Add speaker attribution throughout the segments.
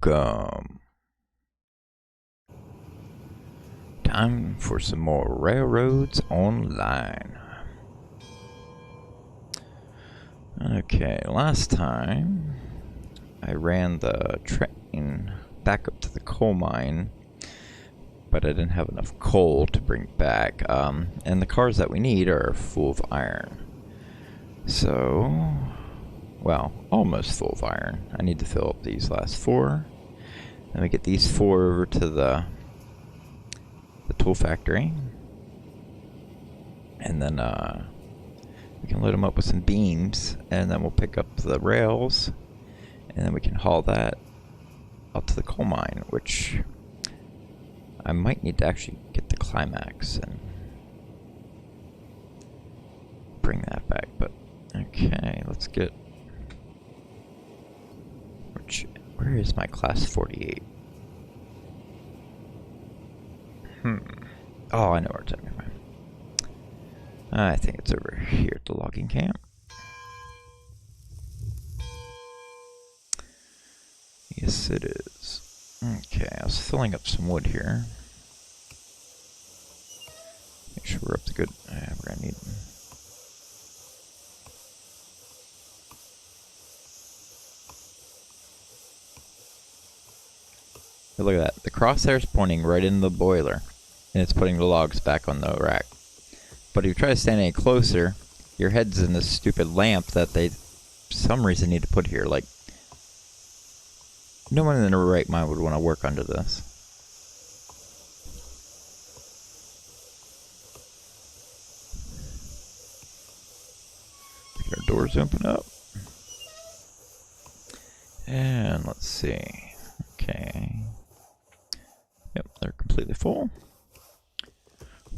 Speaker 1: Welcome. Time for some more Railroads Online. Okay, last time I ran the train back up to the coal mine, but I didn't have enough coal to bring back. And the cars that we need are full of iron. So, well, almost full of iron. I need to fill up these last 4. Then we get these 4 over to the tool factory. And then we can load them up with some beams, and then we'll pick up the rails, and then we can haul that up to the coal mine, which I might need to actually get the climax and bring that back. But okay, let's get, where is my class 48? Oh, I know where it's at. I think it's over here at the logging camp. Yes, it is. Okay, I was filling up some wood here. Make sure we're up to good. We're gonna need. But look at that. The crosshair's pointing right in the boiler, and it's putting the logs back on the rack. But if you try to stand any closer, your head's in this stupid lamp that they, for some reason, need to put here. Like, no one in their right mind would want to work under this. Get our doors open up. And let's see. Okay. Yep, they're completely full.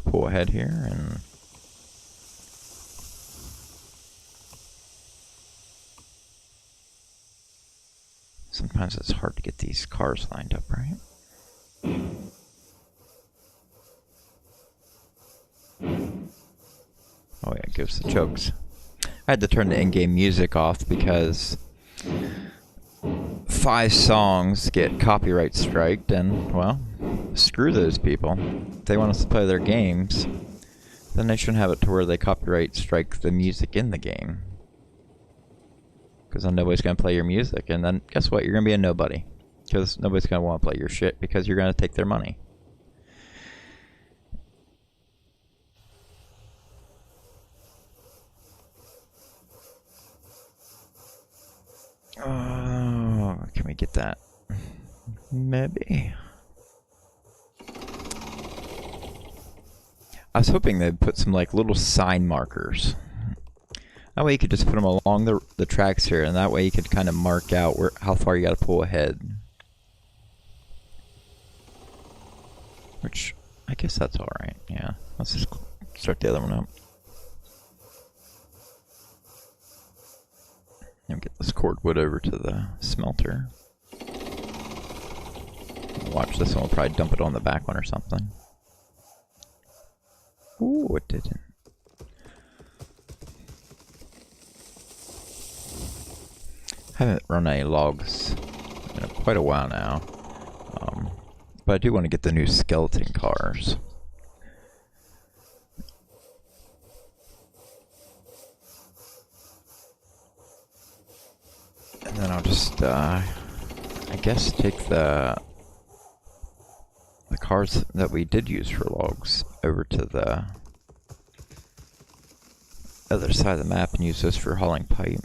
Speaker 1: Pull ahead here and sometimes it's hard to get these cars lined up, right? Oh yeah, it gives the chokes. I had to turn the in-game music off because 5 songs get copyright striked, and well, screw those people. If they want us to play their games, then they shouldn't have it to where they copyright strike the music in the game. Because then nobody's going to play your music, and then guess what? You're going to be a nobody. Because nobody's going to want to play your shit because you're going to take their money. Oh, can we get that? Maybe. I was hoping they'd put some like little sign markers. That way you could just put them along the tracks here, and that way you could kind of mark out how far you got to pull ahead. Which, I guess that's alright, yeah. Let's just start the other one up. And get this cordwood over to the smelter. Watch this one, we'll probably dump it on the back one or something. Ooh, it didn't. I haven't run any logs in quite a while now, but I do want to get the new skeleton cars. And then I'll just, I guess, take the cars that we did use for logs over to the other side of the map and use those for hauling pipe.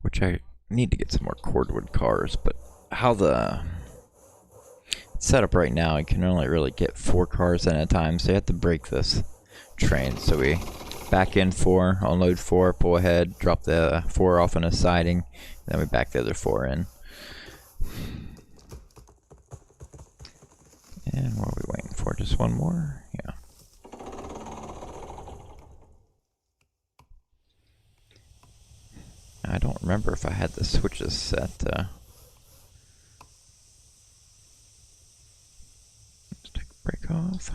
Speaker 1: Which I need to get some more cordwood cars, but how it's set up right now, you can only really get 4 cars at a time, so you have to break this train. So we back in 4, unload 4, pull ahead, drop the 4 off on a siding, then we back the other 4 in. And what are we waiting for? Just one more? Yeah. I don't remember if I had the switches set. Let's take a break off.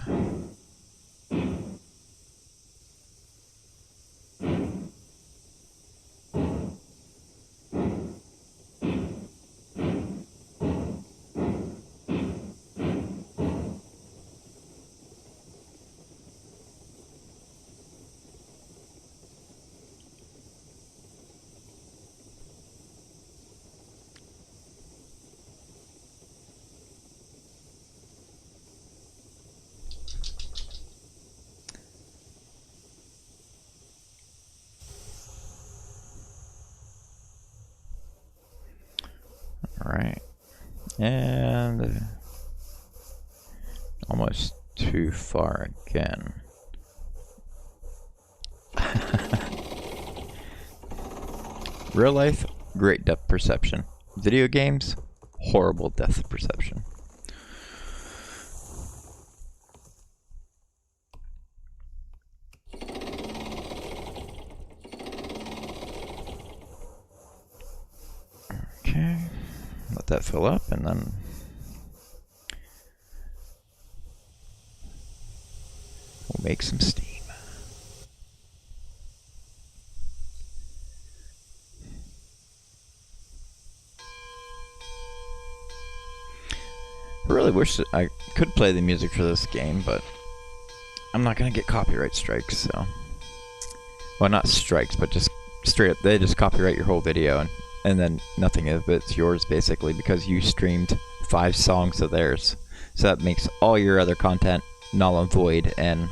Speaker 1: Alright, and almost too far again. Real life, great depth perception. Video games, horrible depth perception. Okay. Let that fill up, and then we'll make some steam. I really wish that I could play the music for this game, but I'm not gonna get copyright strikes, so. Well, not strikes, but just straight up, they just copyright your whole video, and then nothing of it's yours, basically, because you streamed 5 songs of theirs. So that makes all your other content null and void, and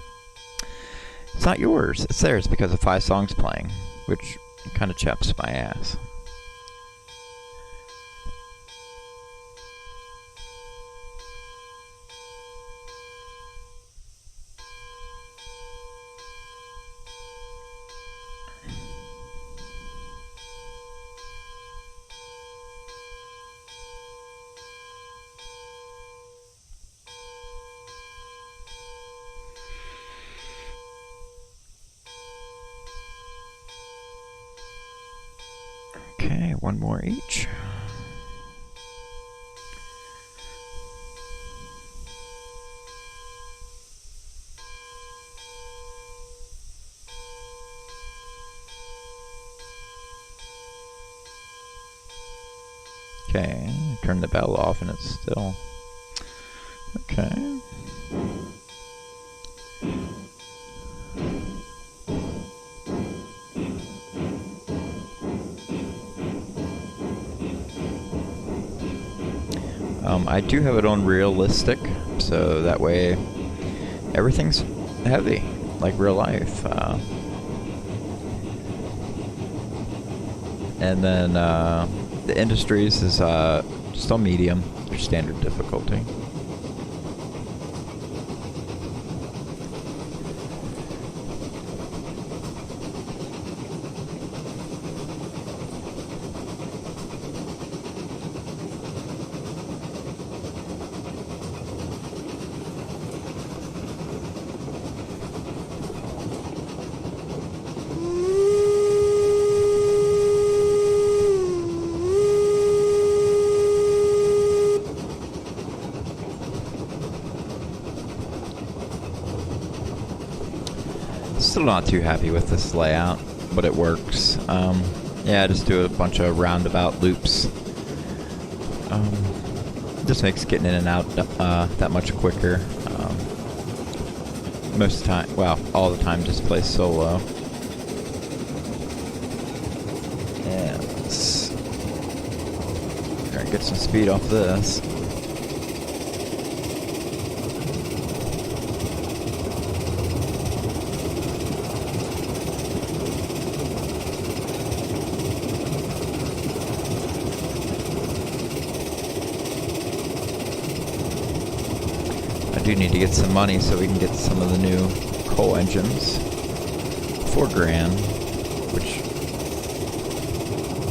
Speaker 1: it's not yours, it's theirs because of 5 songs playing, which kind of chaps my ass. Okay, one more each. Okay, turn the bell off and it's still... Okay. I do have it on realistic, so that way everything's heavy, like real life. And then the Industries is just on medium, your standard difficulty. Still not too happy with this layout, but it works. Yeah, just do a bunch of roundabout loops. Just makes getting in and out that much quicker. Most of the time, well, all the time, just play solo. And let's try and get some speed off this. I do need to get some money so we can get some of the new coal engines 4 grand, which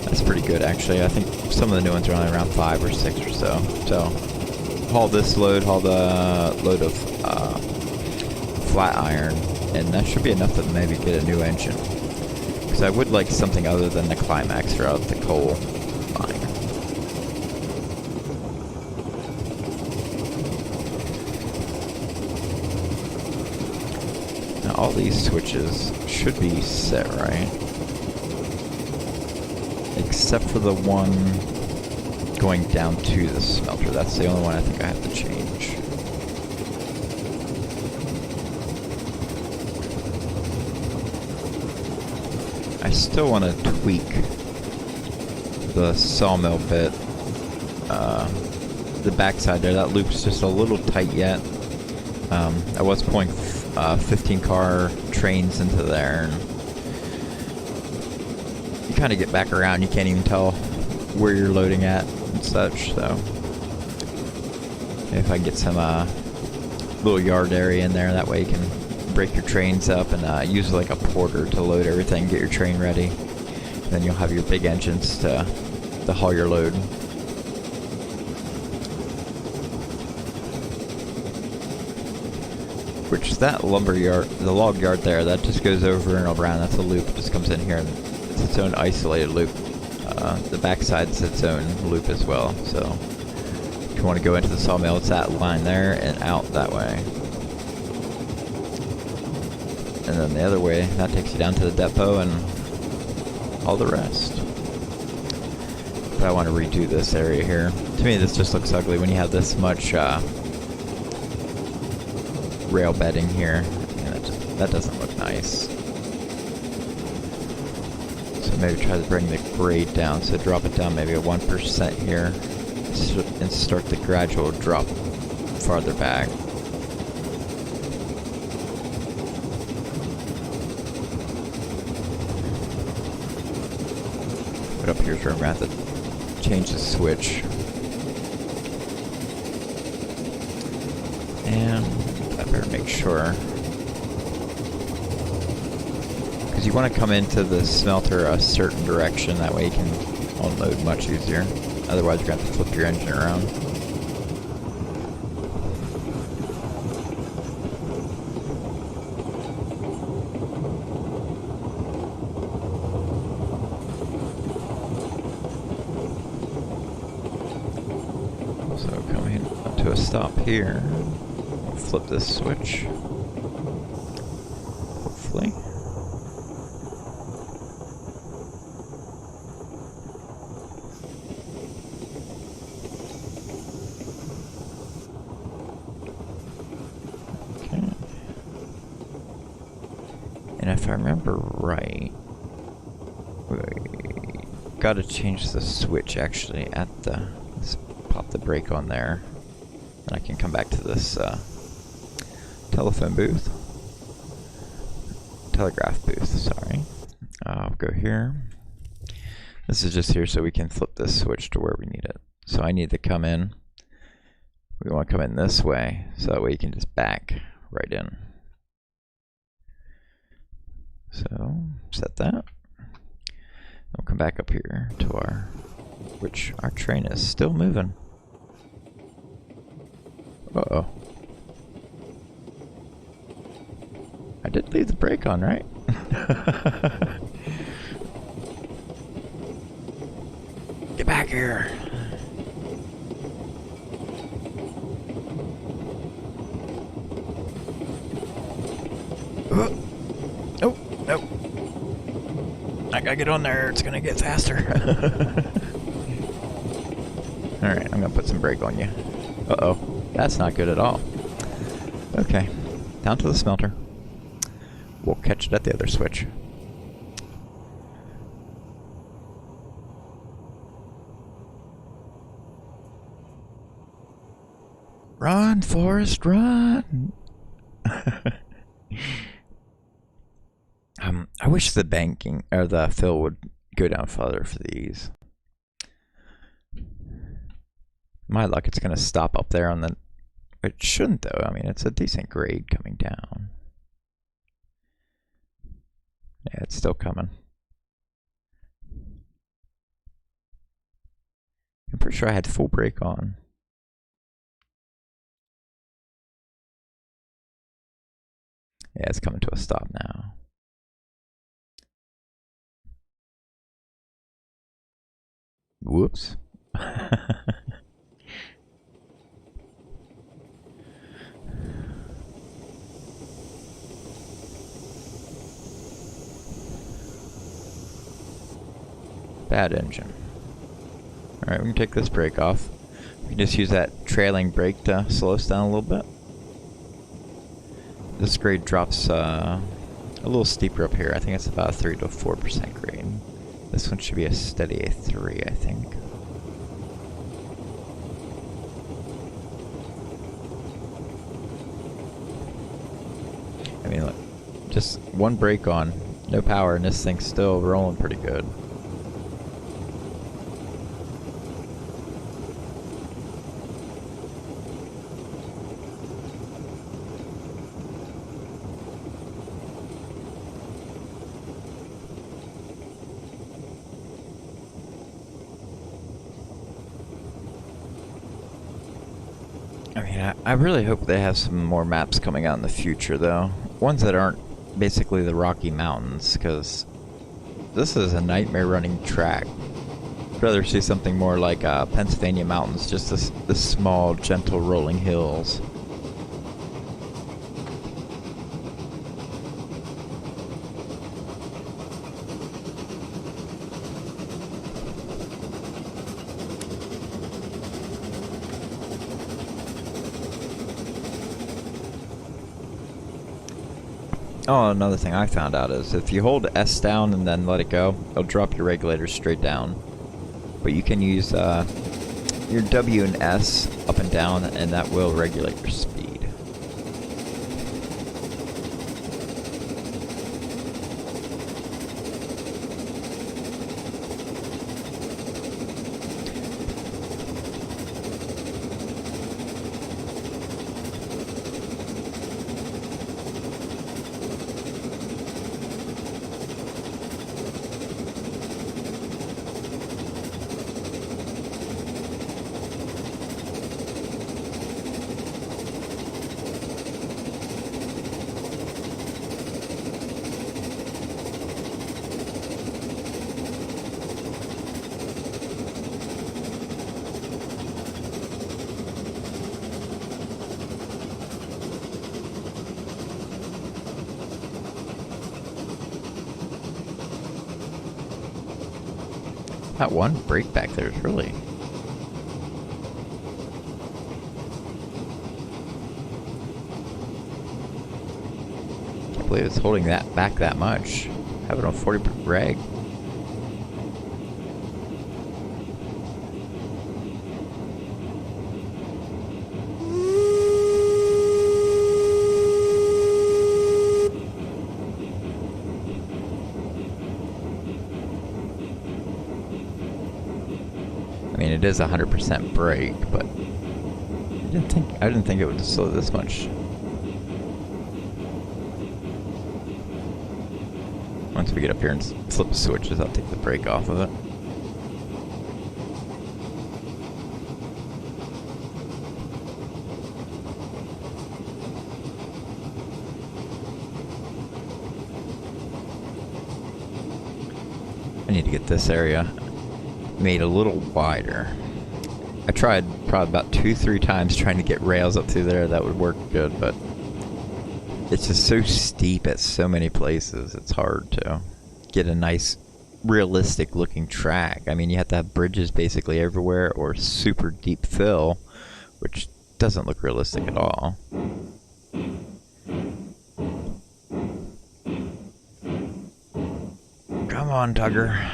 Speaker 1: that's pretty good actually. I think some of the new ones are only around 5 or 6 or so. So haul this load, haul the load of flat iron, and that should be enough to maybe get a new engine. Because I would like something other than the Climax throughout the coal mine. Now all these switches should be set right, except for the one going down to the smelter. That's the only one I think I have to change. I still want to tweak the sawmill bit. The backside there, that loop's just a little tight yet. I was pulling 15 car trains into there, and you kind of get back around, you can't even tell where you're loading at and such. So if I get some little yard area in there, that way you can break your trains up and use like a porter to load everything, get your train ready. Then you'll have your big engines to haul your load. Which that lumber yard, the log yard there, that just goes over and around. That's a loop. It just comes in here and it's its own isolated loop. The backside's its own loop as well. So if you want to go into the sawmill, it's that line there and out that way. And then the other way, that takes you down to the depot and all the rest. But I want to redo this area here. To me, this just looks ugly when you have this much rail bedding here. And that doesn't look nice. So maybe try to bring the grade down. So drop it down maybe a 1% here. And start the gradual drop farther back. Up here's where I'm going to have to change the switch. And I better make sure, because you want to come into the smelter a certain direction, that way you can unload much easier. Otherwise you're going to have to flip your engine around. Stop here. Flip this switch. Hopefully. Okay. And if I remember right, we gotta change the switch actually at the. Let's pop the brake on there. And I can come back to this telephone booth. Telegraph booth, sorry. I'll go here. This is just here so we can flip this switch to where we need it. So I need to come in. We want to come in this way, so that way you can just back right in. So set that. We'll come back up here to which our train is still moving. Uh-oh. I did leave the brake on, right? Get back here. Oh, no. I gotta get on there. It's gonna get faster. Alright, I'm gonna put some brake on you. Uh-oh. That's not good at all. Okay, down to the smelter. We'll catch it at the other switch. Run, Forrest, run! I wish the banking or the fill would go down further for these. My luck, it's gonna stop up there on the. It shouldn't though. I mean, it's a decent grade coming down. Yeah, it's still coming. I'm pretty sure I had full brake on. Yeah, it's coming to a stop now. Whoops. Bad engine. Alright, we can take this brake off. We can just use that trailing brake to slow us down a little bit. This grade drops a little steeper up here. I think it's about a 3 to 4% grade. This one should be a steady A3, I think. I mean, look, just one brake on, no power, and this thing's still rolling pretty good. I mean, I really hope they have some more maps coming out in the future, though. Ones that aren't basically the Rocky Mountains, because this is a nightmare running track. I'd rather see something more like Pennsylvania Mountains, just this small, gentle rolling hills. Oh, another thing I found out is if you hold S down and then let it go, it'll drop your regulators straight down. But you can use your W and S up and down, and that will regulate your speed. That one brake back there is really... Can't believe it's holding that back that much. Have it on 40 reg. I mean, it is 100% brake, but I didn't think it would slow this much. Once we get up here and flip the switches, I'll take the brake off of it. I need to get this area made a little wider. I tried probably about 2-3 times trying to get rails up through there that would work good, but it's just so steep at so many places, it's hard to get a nice, realistic looking track. I mean, you have to have bridges basically everywhere or super deep fill, which doesn't look realistic at all. Come on, Tugger.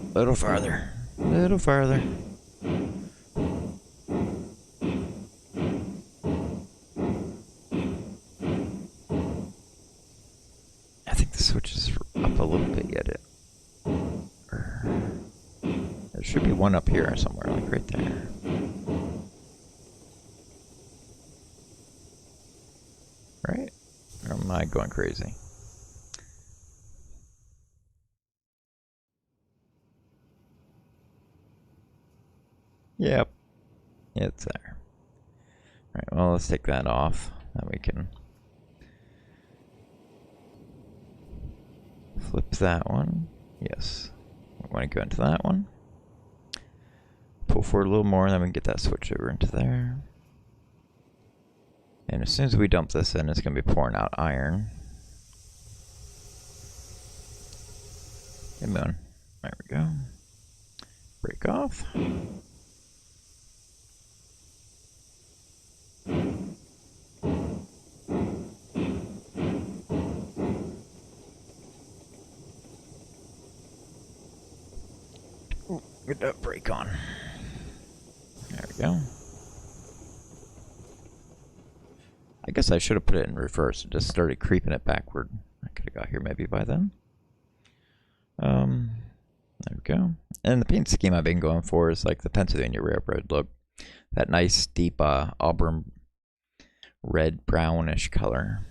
Speaker 1: A little farther. A little farther. I think the switch is up a little bit yet. There should be one up here somewhere, like right there. going crazy. Yep. It's there. Alright, well, let's take that off. Then we can flip that one. Yes. We want to go into that one. Pull forward a little more, and then we can get that switch over into there. And as soon as we dump this in, it's going to be pouring out iron. Come on. There we go. Break off. Get that brake on. There we go. I guess I should have put it in reverse and just started creeping it backward. I could have got here maybe by then. There we go. And the paint scheme I've been going for is like the Pennsylvania Railroad look. That nice deep auburn red brownish color.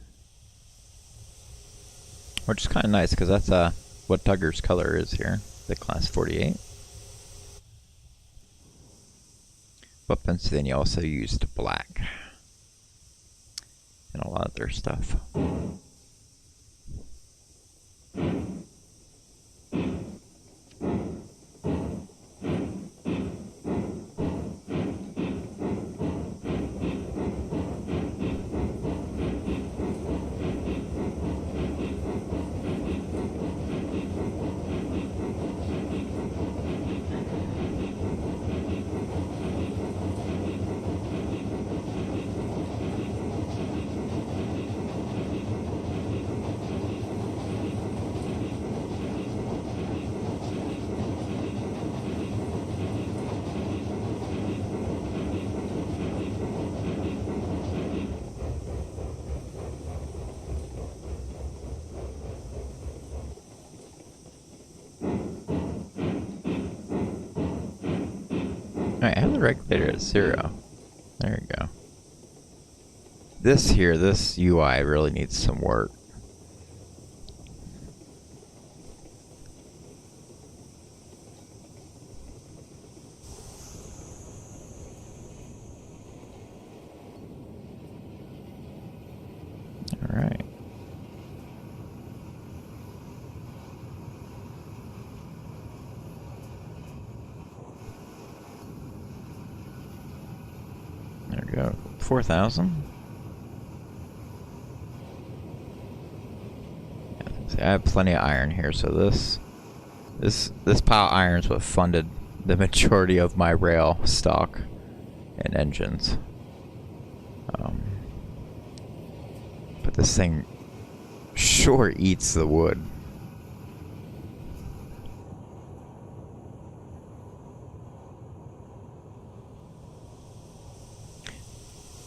Speaker 1: Which is kind of nice because that's what Tugger's color is here, the Class 48. But Pennsylvania also used black in a lot of their stuff. Alright, I have the regulator at 0. There you go. This here, this UI really needs some work. Alright. There we go. 4,000. Yeah, see, I have plenty of iron here, so this pile of iron is what funded the majority of my rail stock and engines. But this thing sure eats the wood.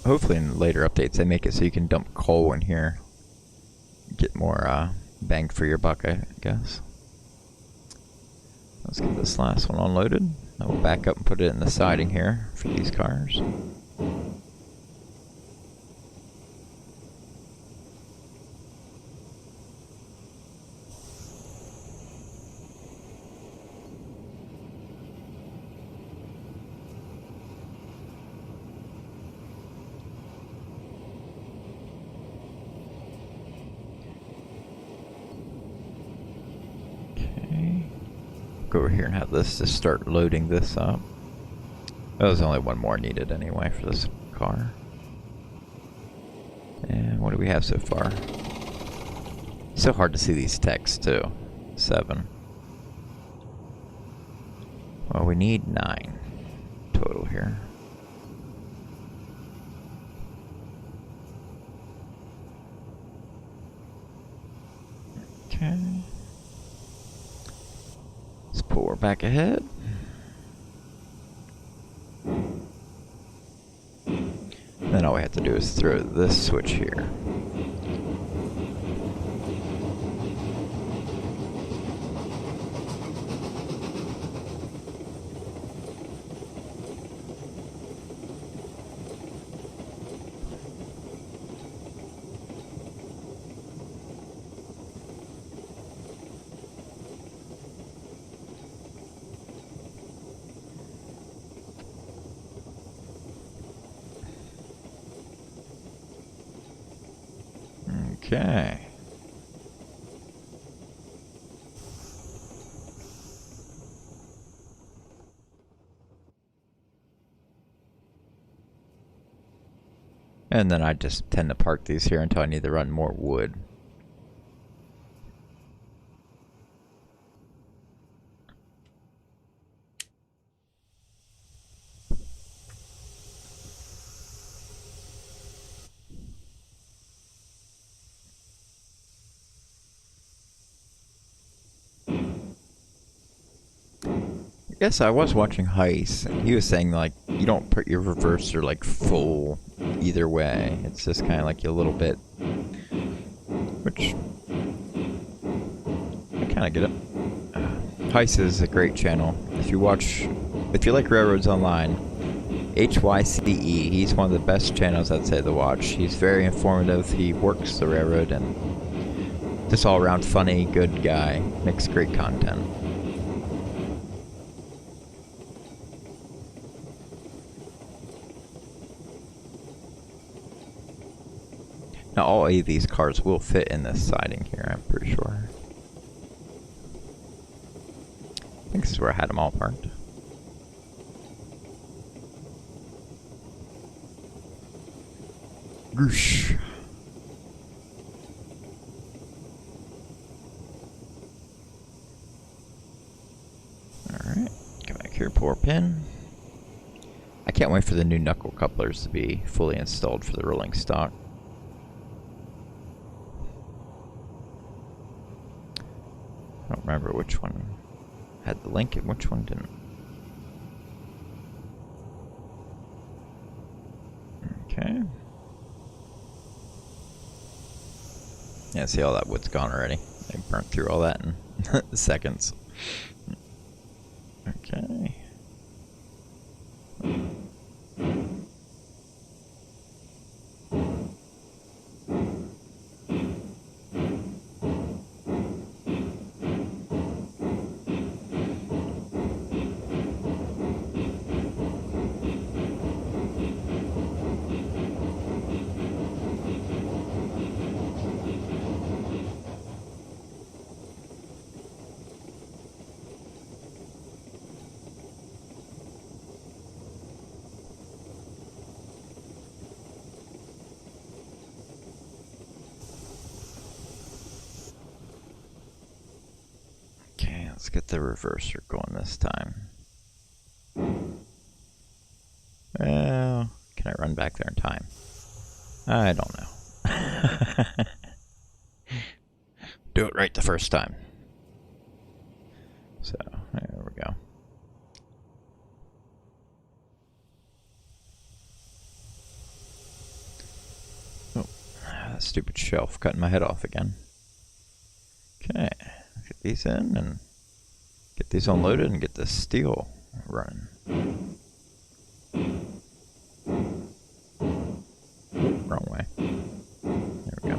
Speaker 1: Hopefully in later updates they make it so you can dump coal in here. Get more bang for your buck, I guess. Let's get this last one unloaded. Then we'll back up and put it in the siding here for these cars. Go over here and have this just start loading this up. Oh, there's only one more needed anyway for this car. And what do we have so far? So hard to see these texts too. 7. Well, we need 9 total here. Okay. Let's pull her back ahead. Then all we have to do is throw this switch here. Okay. And then I just tend to park these here until I need to run more wood. Yes, I was watching Heist, and he was saying like you don't put your reverser like full either way. It's just kind of like a little bit, which I kind of get it. Heist is a great channel. If you like railroads online, HYCE, he's one of the best channels I'd say to watch. He's very informative. He works the railroad and just all around funny, good guy. Makes great content. Now, all of these cars will fit in this siding here, I'm pretty sure. I think this is where I had them all parked. Goosh. Alright, come back here, pour pin. I can't wait for the new knuckle couplers to be fully installed for the rolling stock. I don't remember which one had the link and which one didn't. Okay. Yeah, see, all that wood's gone already. They burnt through all that in seconds. Okay. Let's get the reverser going this time. Well, can I run back there in time? I don't know. Do it right the first time. So, there we go. Oh, that stupid shelf cutting my head off again. Okay, get these in and get these unloaded and get the steel running. Wrong way. There we go.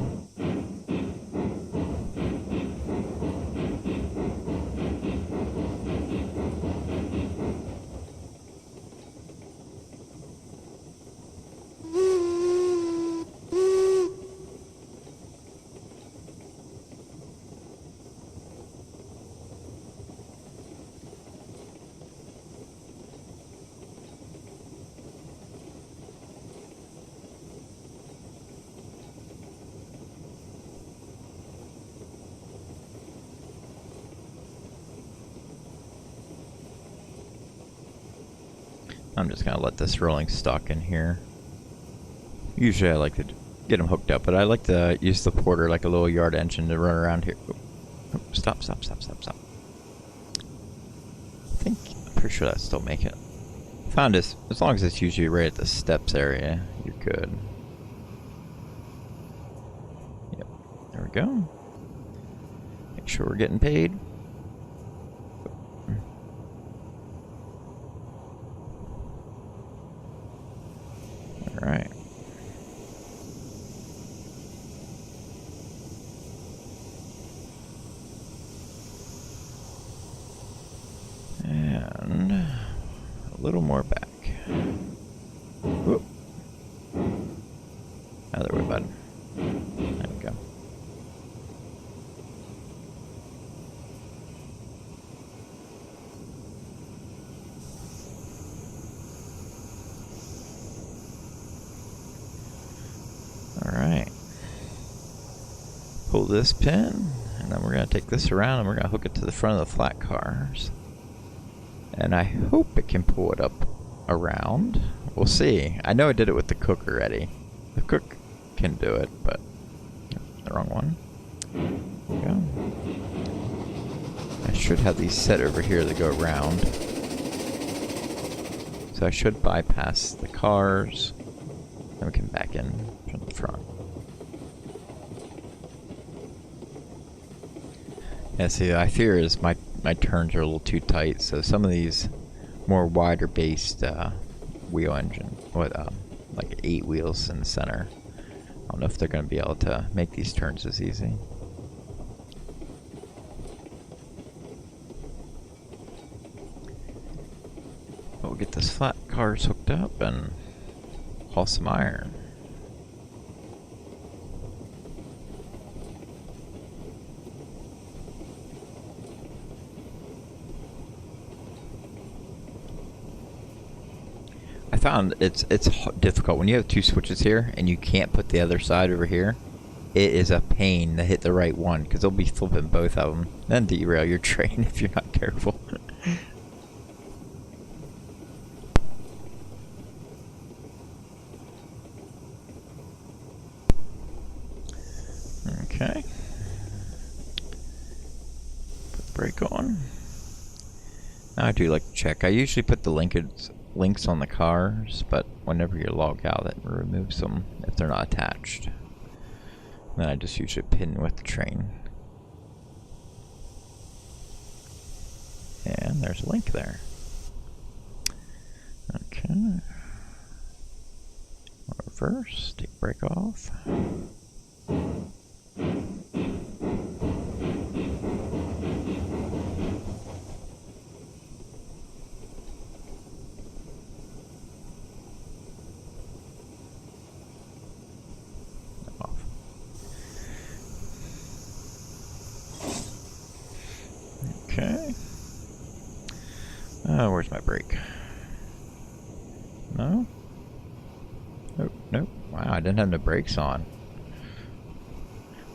Speaker 1: I'm just gonna let this rolling stock in here. Usually I like to get them hooked up, but I like to use the porter like a little yard engine to run around here. Oh, stop. I'm pretty sure that still make it. Found this, as long as it's usually right at the steps area, you're good. Yep, there we go. Make sure we're getting paid. Alright. And a little more back. Whoop. Other way, bud. There we go. pull this pin, and then we're going to take this around and we're going to hook it to the front of the flat cars. And I hope it can pull it up around. We'll see. I know I did it with the cook already. The cook can do it, but the wrong one. There we go. I should have these set over here that go around. So I should bypass the cars. Then we can back in from the front. Yeah, see, I fear is my turns are a little too tight, so some of these more wider based wheel engine, like 8 wheels in the center, I don't know if they're going to be able to make these turns as easy. We'll get this flat cars hooked up and haul some iron. I found it's difficult when you have 2 switches here and you can't put the other side over here. It is a pain to hit the right one because they'll be flipping both of them, then derail your train if you're not careful. Okay. Put the brake on. Now I do like to check. I usually put the links on the cars, but whenever you log out, it removes them if they're not attached. Then I just usually pin with the train. And there's a link there. Okay. Reverse, take brake off. Okay. Where's my brake? No? Nope, nope. Wow, I didn't have no brakes on.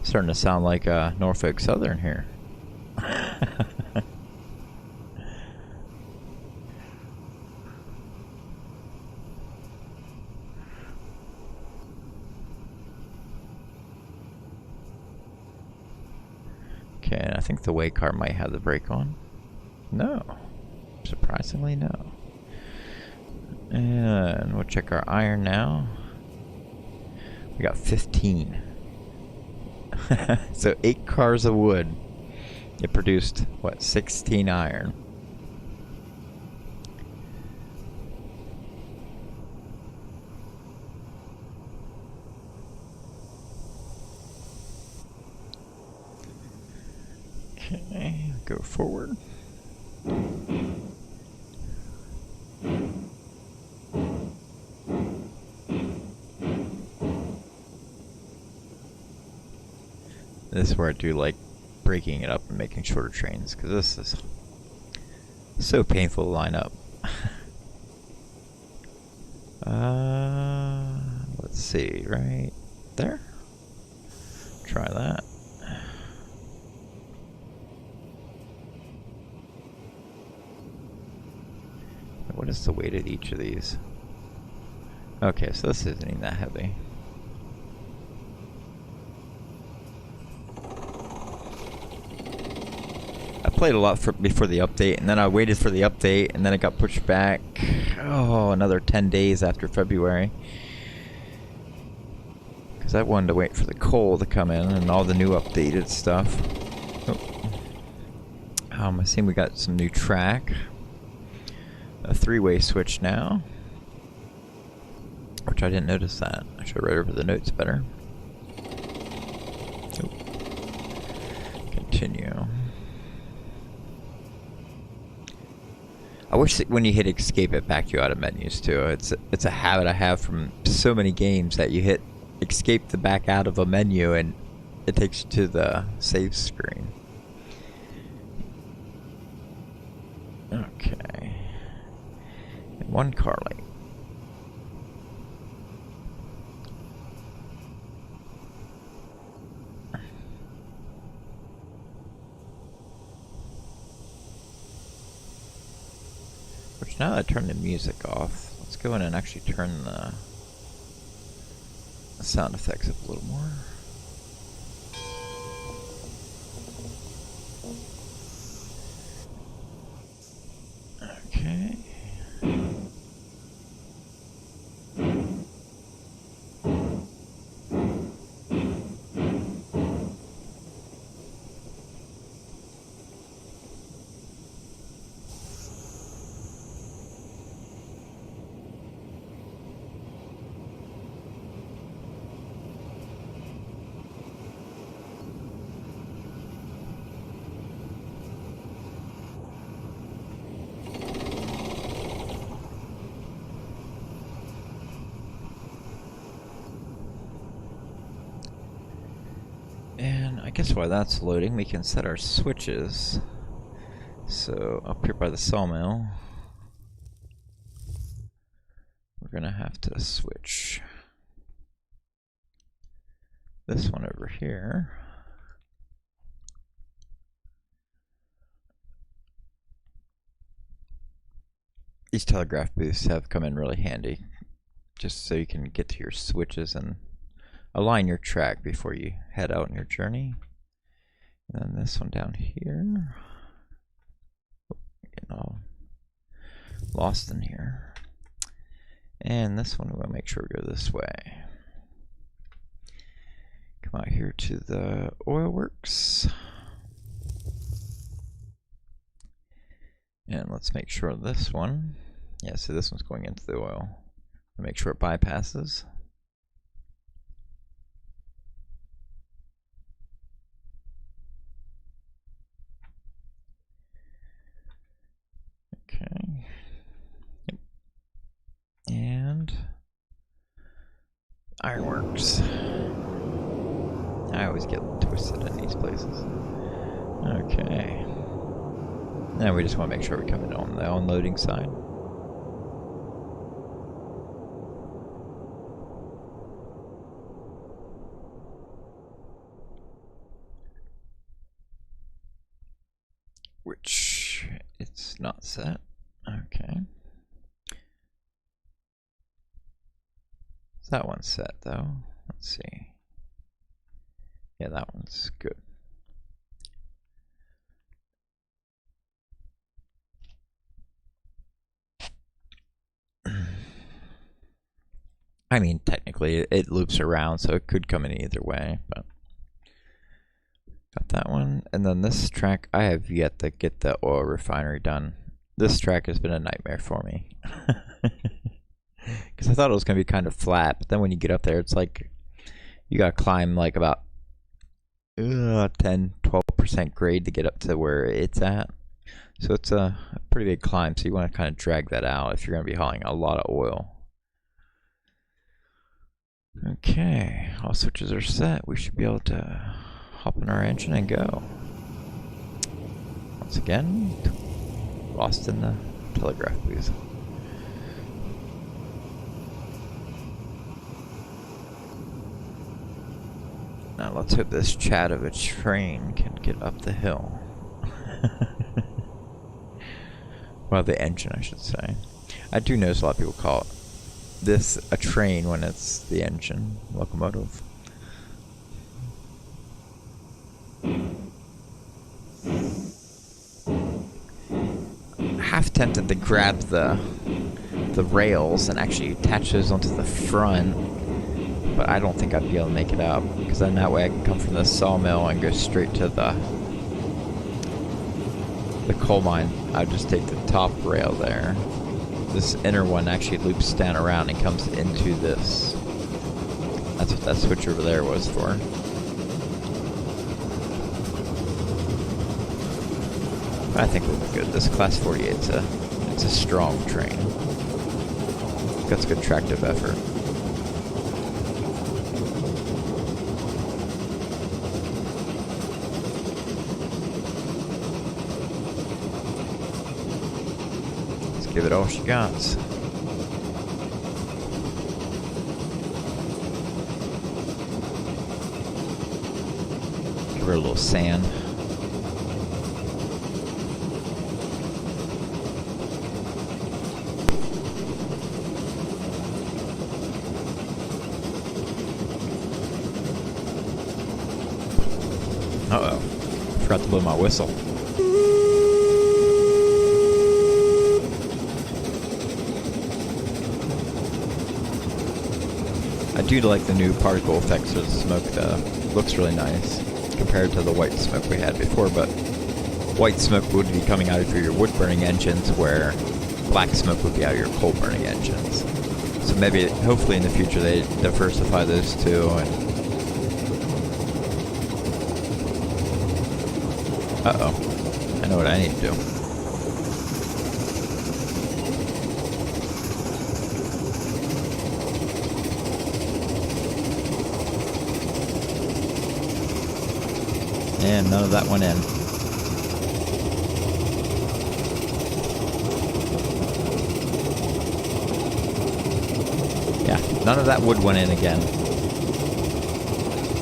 Speaker 1: Starting to sound like Norfolk Southern here. Okay, and I think the way car might have the brake on. No. Surprisingly, no. And we'll check our iron now. We got 15. So 8 cars of wood. It produced, what, 16 iron. Okay, go forward. This is where I do like breaking it up and making shorter trains, because this is so painful to line up. Let's see, right there. Try that. What is the weight of each of these? Okay, so this isn't even that heavy. I played a lot before the update, and then I waited for the update, and then it got pushed back, another 10 days after February. Because I wanted to wait for the coal to come in and all the new updated stuff. I see we got some new track. A 3-way switch now. Which I didn't notice that. I should have read over the notes better. Continue. I wish that when you hit escape it backed you out of menus too. It's a habit I have from so many games that you hit escape to back out of a menu and it takes you to the save screen. Okay. And 1 car late. Which, now that I turned the music off, let's go in and actually turn the sound effects up a little more. Okay. And I guess while that's loading, we can set our switches. So up here by the sawmill, we're gonna have to switch this one over here. These telegraph booths have come in really handy, just so you can get to your switches and align your track before you head out on your journey. And then this one down here. Getting all lost in here. And this one, we'll make sure we go this way. Come out here to the oil works. And let's make sure this one, yeah, so this one's going into the oil. Make sure it bypasses. Okay. Yep. And ironworks. I always get twisted in these places. Okay. Now we just want to make sure we come in on the unloading side. Which it's not set. Okay. So that one's set though. Let's see. Yeah, that one's good. I mean, technically it loops around, so it could come in either way, but got that one. And then this track, I have yet to get the oil refinery done. This track has been a nightmare for me. Because I thought it was going to be kind of flat, but then when you get up there, it's like you got to climb like about 10-12% grade to get up to where it's at. So it's a pretty big climb, so you want to kind of drag that out if you're going to be hauling a lot of oil. Okay, all switches are set. We should be able to hop in our engine and go. Once again, lost in the telegraph booth. Now let's hope this chat of a train can get up the hill. Well, the engine, I should say. I do notice a lot of people call it this a train when it's the engine, locomotive. Half tempted to grab the rails and actually attach those onto the front, but I don't think I'd be able to make it up, because then that way I can come from the sawmill and go straight to the coal mine. I'd just take the top rail there. This inner one actually loops down around and comes into this. That's what that switch over there was for. I think we'll be good. This Class 48 it's a strong train. Got some good tractive effort. Let's give it all she got. Give her a little sand. to blow my whistle. I do like the new particle effects of the smoke though. Looks really nice compared to the white smoke we had before, but white smoke would be coming out of your wood burning engines where black smoke would be out of your coal burning engines. So maybe, hopefully in the future they diversify those two. And uh-oh, I know what I need to do. And none of that went in. Yeah, none of that wood went in again.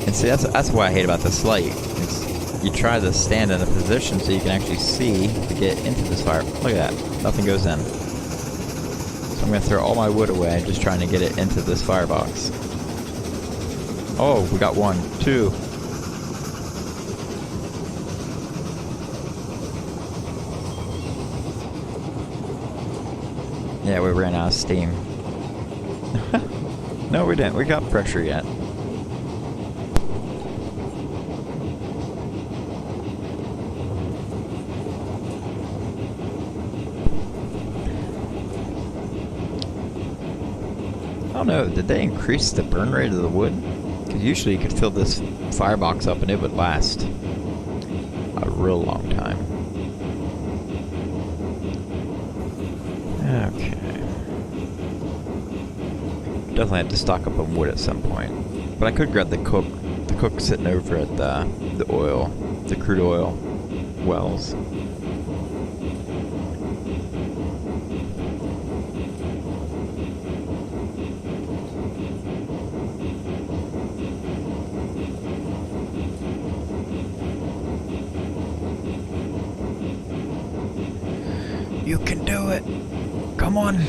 Speaker 1: And see, that's what I hate about this light. Is you try to stand in a position so you can actually see to get into this fire. Look at that, nothing goes in. So I'm gonna throw all my wood away, just trying to get it into this firebox. Oh, we got 1, 2. Yeah, we ran out of steam. No, we didn't. We got pressure yet. I don't know. Did they increase the burn rate of the wood? Because usually you could fill this firebox up and it would last a real long time. Okay. Definitely have to stock up on wood at some point. But I could grab the cook sitting over at the crude oil wells. You can do it. Come on.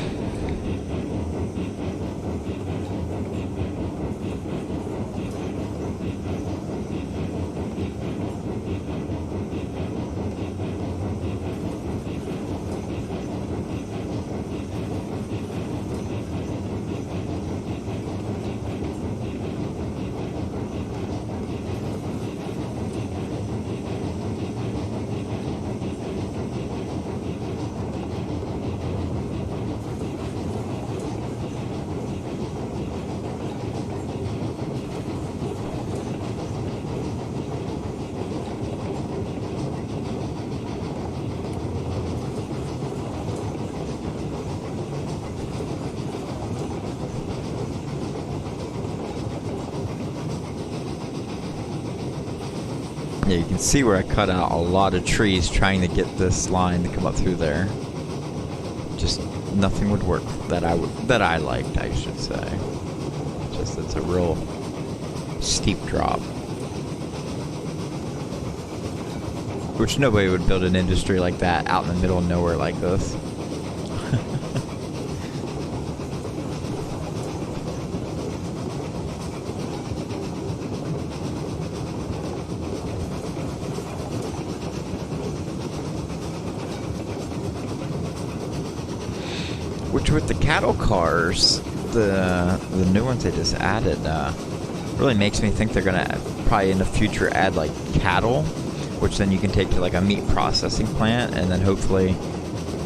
Speaker 1: Yeah, you can see where I cut out a lot of trees trying to get this line to come up through there. Just nothing would work that I liked, I should say. Just it's a real steep drop. Which nobody would build an industry like that out in the middle of nowhere like this. Which with the cattle cars, the new ones they just added, really makes me think they're gonna probably in the future add like cattle, which then you can take to like a meat processing plant, and then hopefully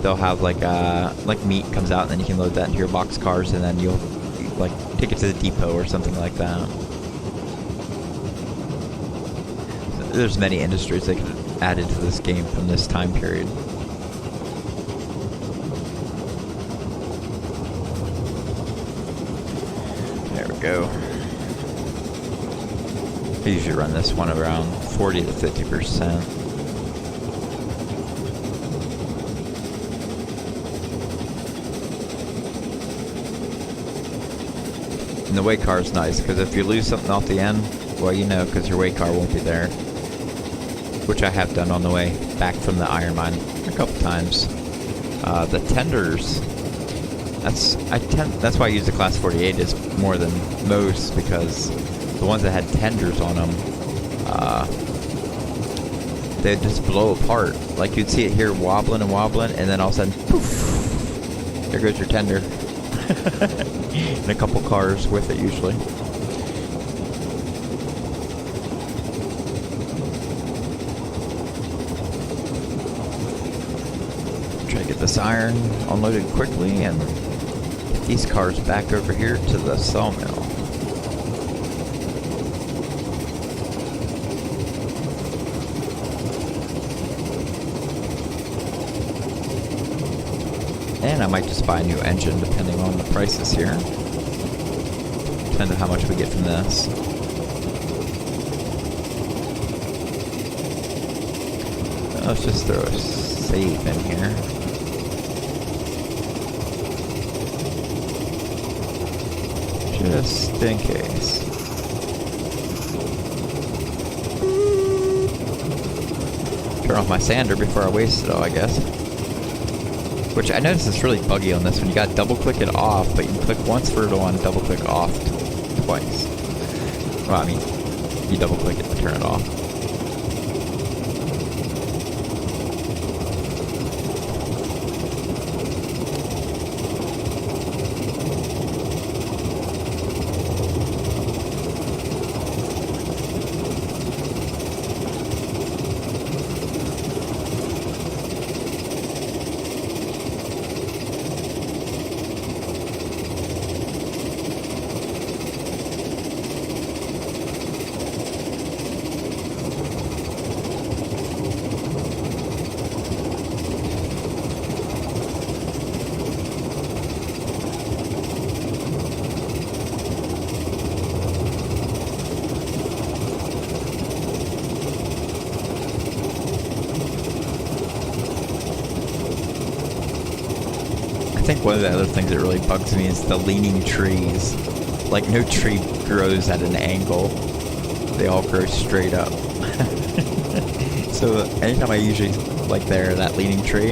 Speaker 1: they'll have like meat comes out, and then you can load that into your box cars, and then you'll like take it to the depot or something like that. There's many industries that can add into this game from this time period. Go. I usually run this one around 40 to 50%. And the weight car is nice because if you lose something off the end, well, you know, because your weight car won't be there. Which I have done on the way back from the iron mine a couple times. The tenders. That's why I use the Class 48 is more than most, because the ones that had tenders on them, they'd just blow apart. Like you'd see it here wobbling and wobbling, and then all of a sudden, poof! There goes your tender. And a couple cars with it usually. Try to get this iron unloaded quickly and get these cars back over here to the sawmill. And I might just buy a new engine depending on the prices here. Depending on how much we get from this. Let's just throw a save in here. Just in case. Turn off my sander before I waste it all, I guess. Which I noticed is really buggy on this one. You gotta double click it off, but you can click once for it on, double click off twice. Well, I mean, you double click it to turn it off. I think one of the other things that really bugs me is the leaning trees. Like, no tree grows at an angle. They all grow straight up. So anytime I usually, like that leaning tree,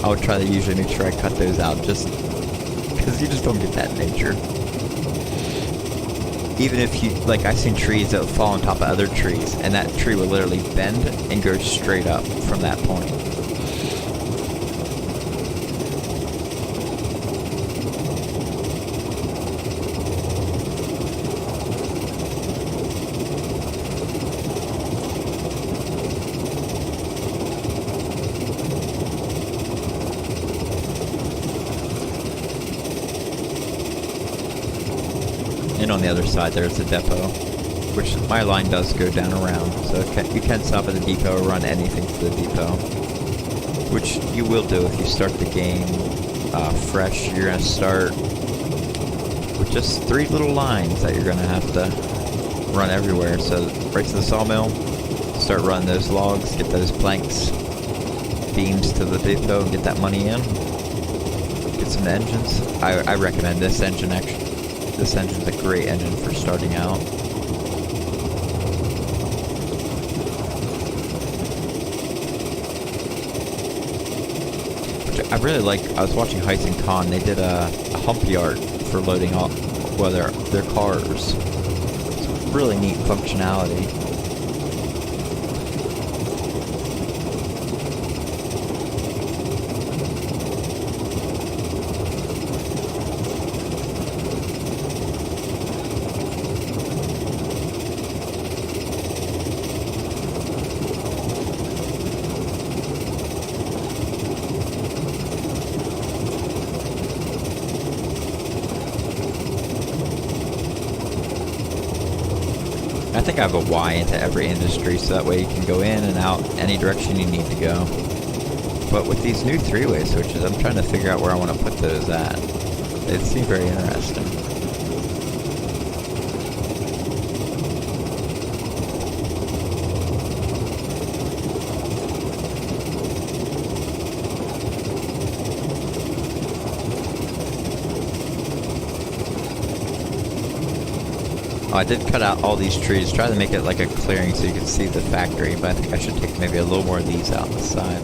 Speaker 1: I would try to usually make sure I cut those out, just because you just don't get that in nature. Even if you, like, I've seen trees that would fall on top of other trees, and that tree will literally bend and go straight up from that point. And on the other side there's a depot, which my line does go down around, so you can stop at the depot or run anything to the depot, which you will do if you start the game fresh. You're going to start with just 3 little lines that you're going to have to run everywhere. So right to the sawmill, start running those logs, get those planks, beams to the depot, and get that money in. Get some engines. I recommend this engine actually. This engine's a great engine for starting out. Which I really like. I was watching Heights and Con. They did a hump yard for loading all, well, their cars. It's really neat functionality. I think I have a Y into every industry, so that way you can go in and out any direction you need to go. But with these new 3-way switches, I'm trying to figure out where I want to put those at. They seem very interesting. Oh, I did cut out all these trees, try to make it like a clearing so you can see the factory, but I think I should take maybe a little more of these out the side.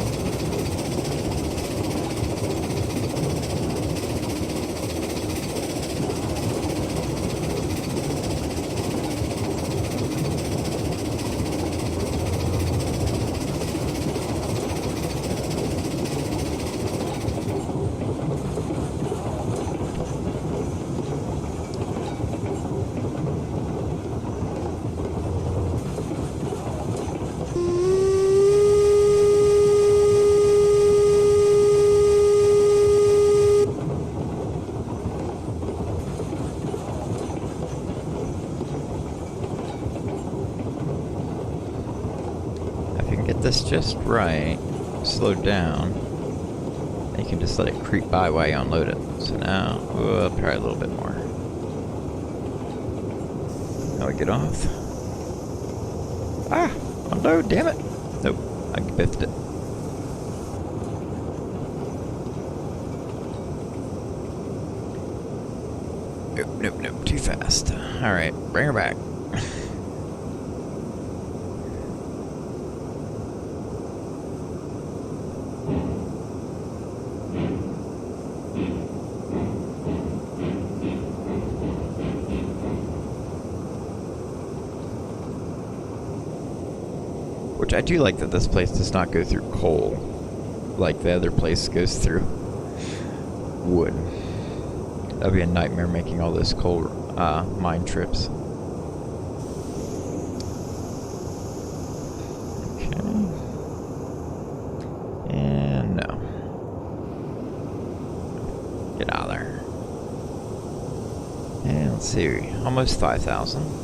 Speaker 1: this just right, slow down, and you can just let it creep by while you unload it. So now, probably a little bit more. Now we get off. Ah! Unload, damn it! Nope, I biffed it. Nope, too fast. Alright, bring her back. Which I do like that this place does not go through coal like the other place goes through wood. That'd be a nightmare making all those coal mine trips. Okay. And no. Get out of there. And let's see, almost 5,000.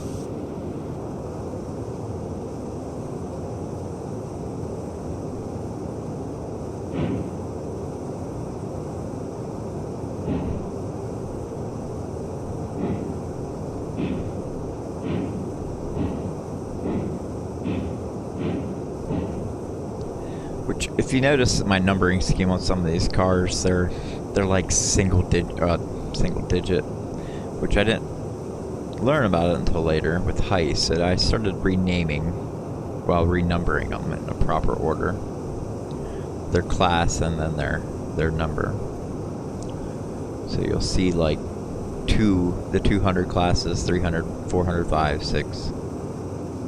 Speaker 1: If you notice my numbering scheme on some of these cars, they're like single digit, which I didn't learn about it until later with Heist. That I started renaming while renumbering them in a proper order, their class and then their number. So you'll see like the 200 classes, 300, 400, 5, 6,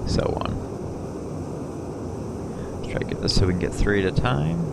Speaker 1: so on. Try to get this so we can get 3 at a time.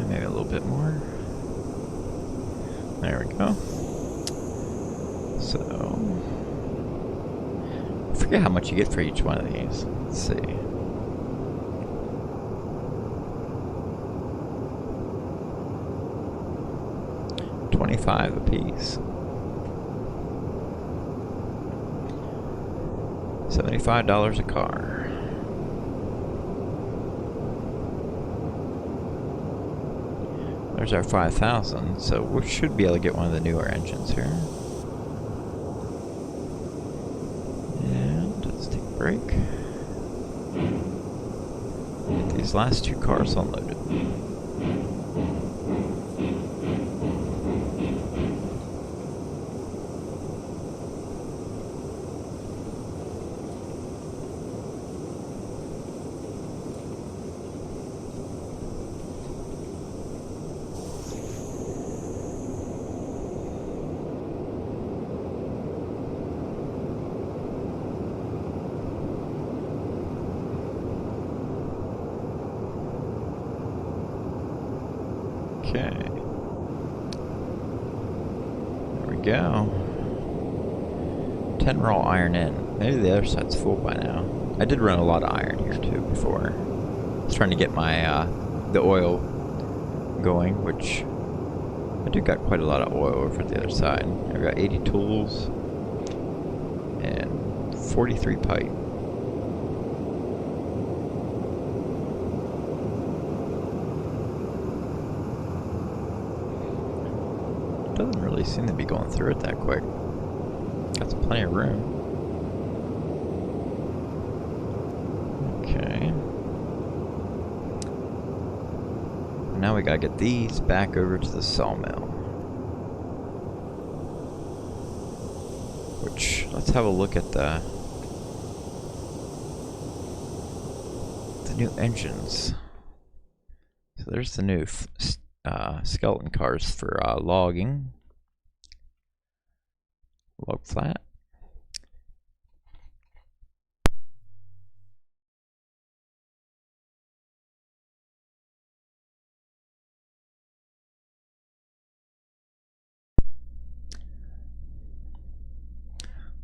Speaker 1: Maybe a little bit more. There we go. So, I forget how much you get for each one of these. Let's see. $25 a piece. $75 a car. There's our 5,000, so we should be able to get one of the newer engines here. And let's take a break. Get these last 2 cars unloaded. Okay. There we go. 10 raw iron in. Maybe the other side's full by now. I did run a lot of iron here too before. I was trying to get my the oil going, which I do got quite a lot of oil over the other side. I've got 80 tools and 43 pipe. Doesn't really seem to be going through it that quick. Got plenty of room. Okay. Now we gotta get these back over to the sawmill. let's have a look at the new engines. So there's the new skeleton cars for logging. Log flat.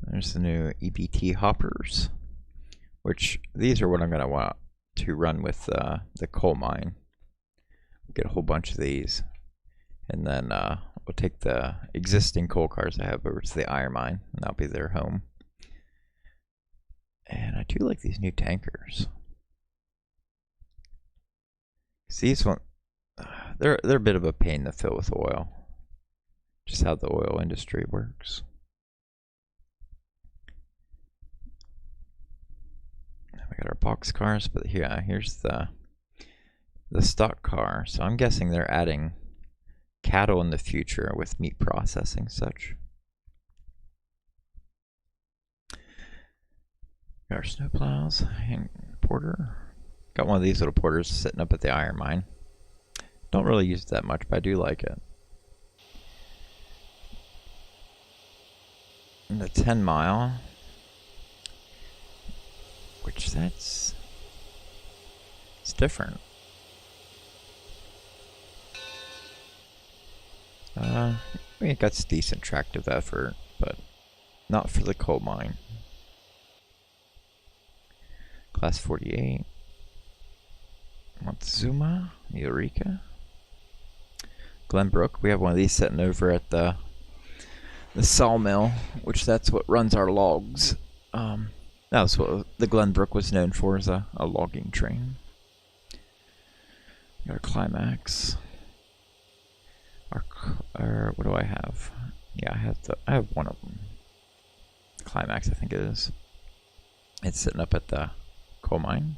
Speaker 1: There's the new ep2 hoppers, which these are what I'm going to want to run with the coal mine. Get a whole bunch of these, and then we'll take the existing coal cars I have over to the iron mine, and that'll be their home. And I do like these new tankers. These one, they're a bit of a pain to fill with oil. Just how the oil industry works. We got our box cars, but here's the stock car. So I'm guessing they're adding cattle in the future with meat processing such. Got our snowplows and porter. Got one of these little porters sitting up at the iron mine. Don't really use it that much, but I do like it. And the 10 mile, which it's different. I mean, it got decent tractive effort, but not for the coal mine. Class 48. Montezuma, Eureka. Glenbrook. We have one of these sitting over at the sawmill, which that's what runs our logs. That was what the Glenbrook was known for, as a logging train. Got our Climax. Our what do I have? Yeah, I have one of them. Climax, I think it is. It's sitting up at the coal mine.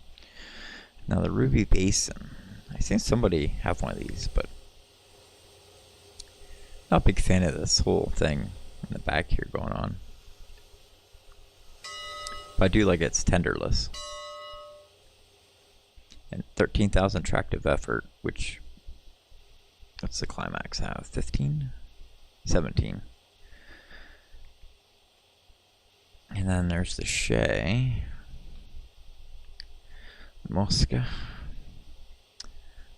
Speaker 1: Now the Ruby Basin. I've seen somebody have one of these, but not a big fan of this whole thing in the back here going on. But I do like it's tenderless. And 13,000 tractive effort, which, what's the Climax have? 15? 17. And then there's the Shea. Mosca.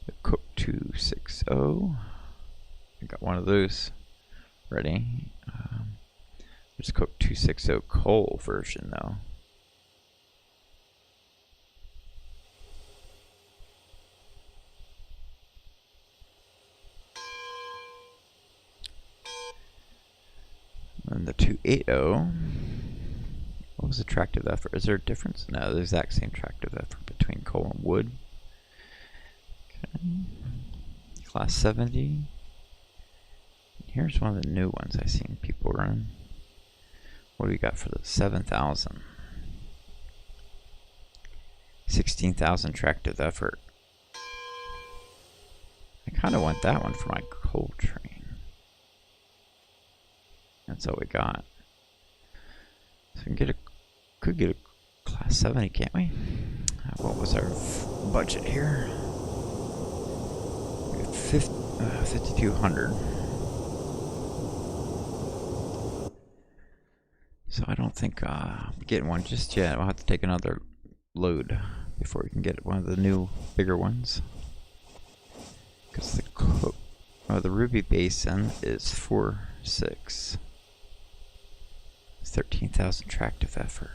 Speaker 1: The Cook 260. I got one of those ready. There's Cook 260 coal version though. And the 280. What was the tractive effort? Is there a difference? No, the exact same tractive effort between coal and wood. Okay. Class 70. Here's one of the new ones I've seen people run. What do we got for the 7,000? 16,000 tractive effort. I kind of want that one for my coal train. That's all we got. So we can could get a class 70, can't we? What was our budget here? We got 5,200. So I don't think I'm getting one just yet. I'll have to take another load before we can get one of the new bigger ones. Because the Ruby Basin is 4.6. 13,000 tractive effort.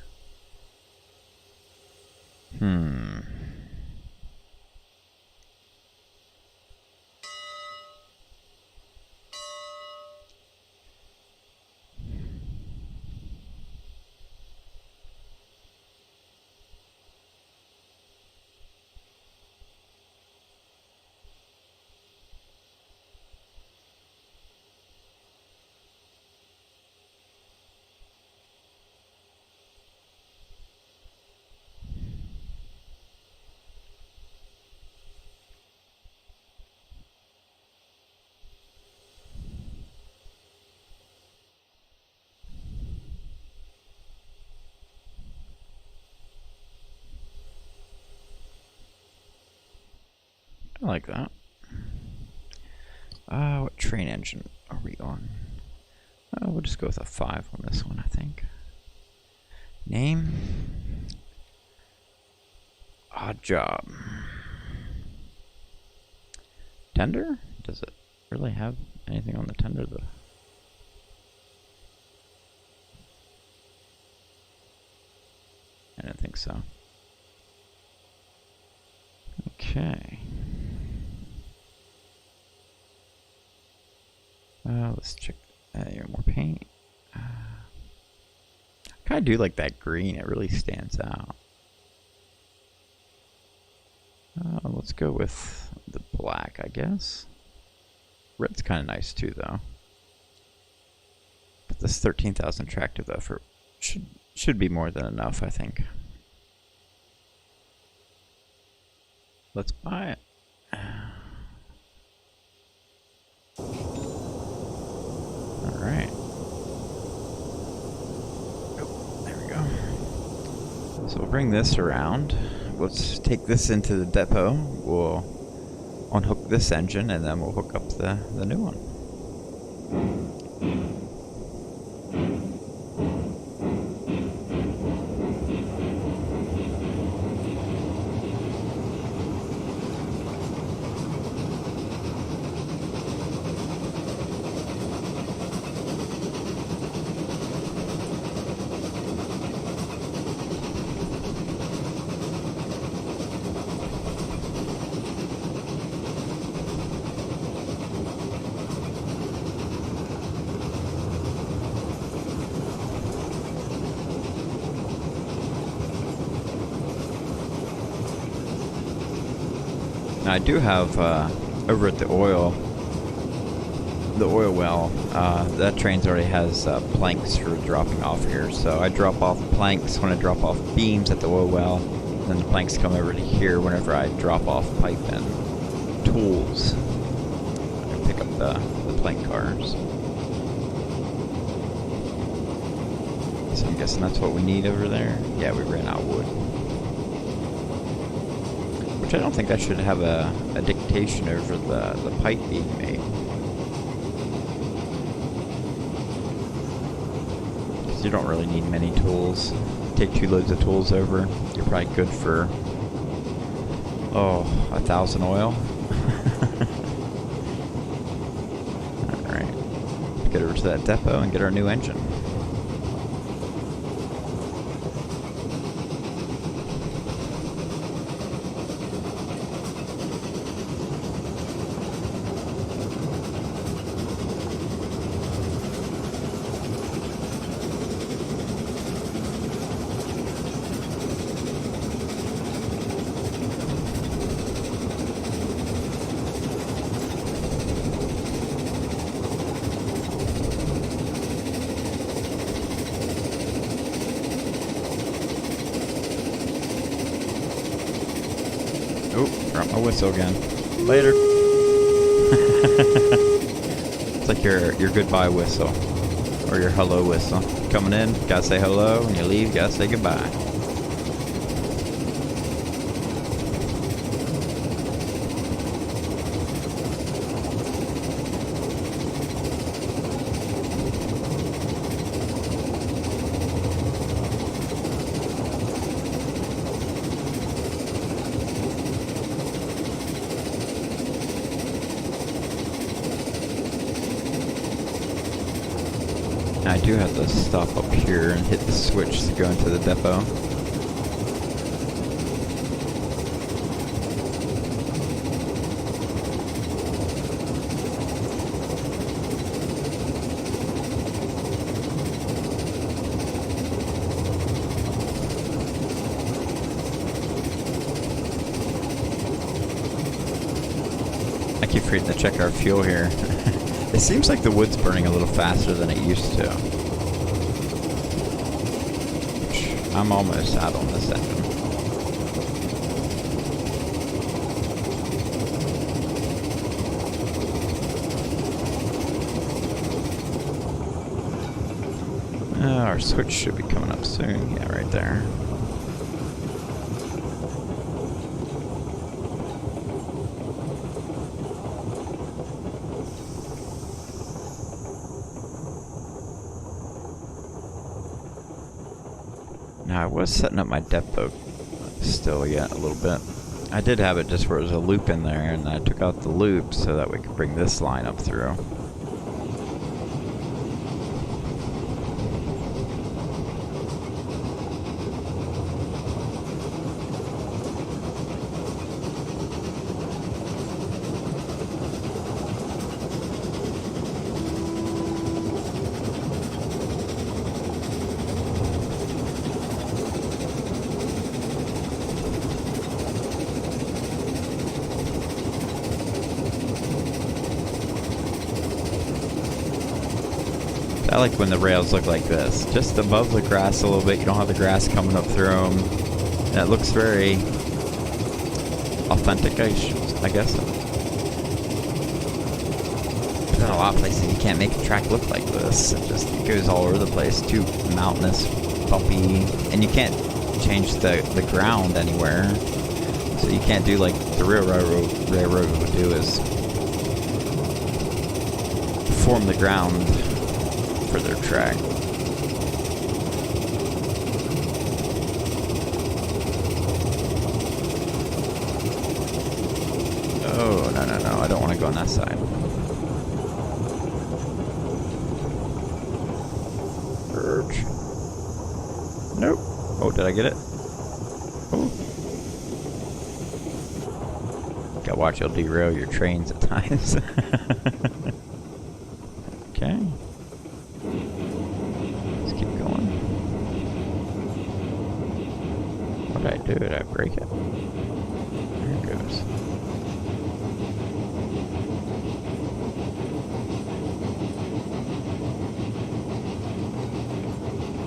Speaker 1: like that. What train engine are we on? We'll just go with a 5 on this one, I think. Name? Odd job. Tender? Does it really have anything on the tender though? I don't think so. Okay. Let's check. More paint. I kind of do like that green. It really stands out. Let's go with the black, I guess. Red's kind of nice too, though. But this 13,000 attractive though for should be more than enough, I think. Let's buy it. All right. Oh, there we go. So we'll bring this around. Let's take this into the depot. We'll unhook this engine and then we'll hook up the new one. I do have over at the oil well, that train already has planks for dropping off here. So I drop off planks when I drop off beams at the oil well. Then the planks come over to here whenever I drop off pipe and tools. I pick up the plank cars. So I'm guessing that's what we need over there. Yeah, we ran out of wood. Which I don't think that should have a dictation over the pipe being made. Because you don't really need many tools. Take 2 loads of tools over, you're probably good for 1,000 oil. Alright, get over to that depot and get our new engine. Drop my whistle again. Later. It's like your goodbye whistle. Or your hello whistle. Coming in, gotta say hello. When you leave, gotta say goodbye. I do have to stop up here and hit the switch to go into the depot. I keep forgetting to check our fuel here. It seems like the wood's burning a little faster than it used to. Which I'm almost out on this engine. Our switch should be coming up soon. Yeah, right there. Now I was setting up my depot still yet a little bit. I did have it just where it was a loop in there, and I took out the loop so that we could bring this line up through. I like when the rails look like this, just above the grass a little bit. You don't have the grass coming up through them. And it looks very authentic, I guess. But in a lot of places, you can't make a track look like this. It goes all over the place, too mountainous, bumpy, and you can't change the ground anywhere. So you can't do like the railroad would do, is form the ground for their track. Oh, no, I don't want to go on that side. Urge. Nope. Oh, did I get it? Oh. Gotta watch, you'll derail your trains at times. Okay. What did I do? Did I break it? There it goes.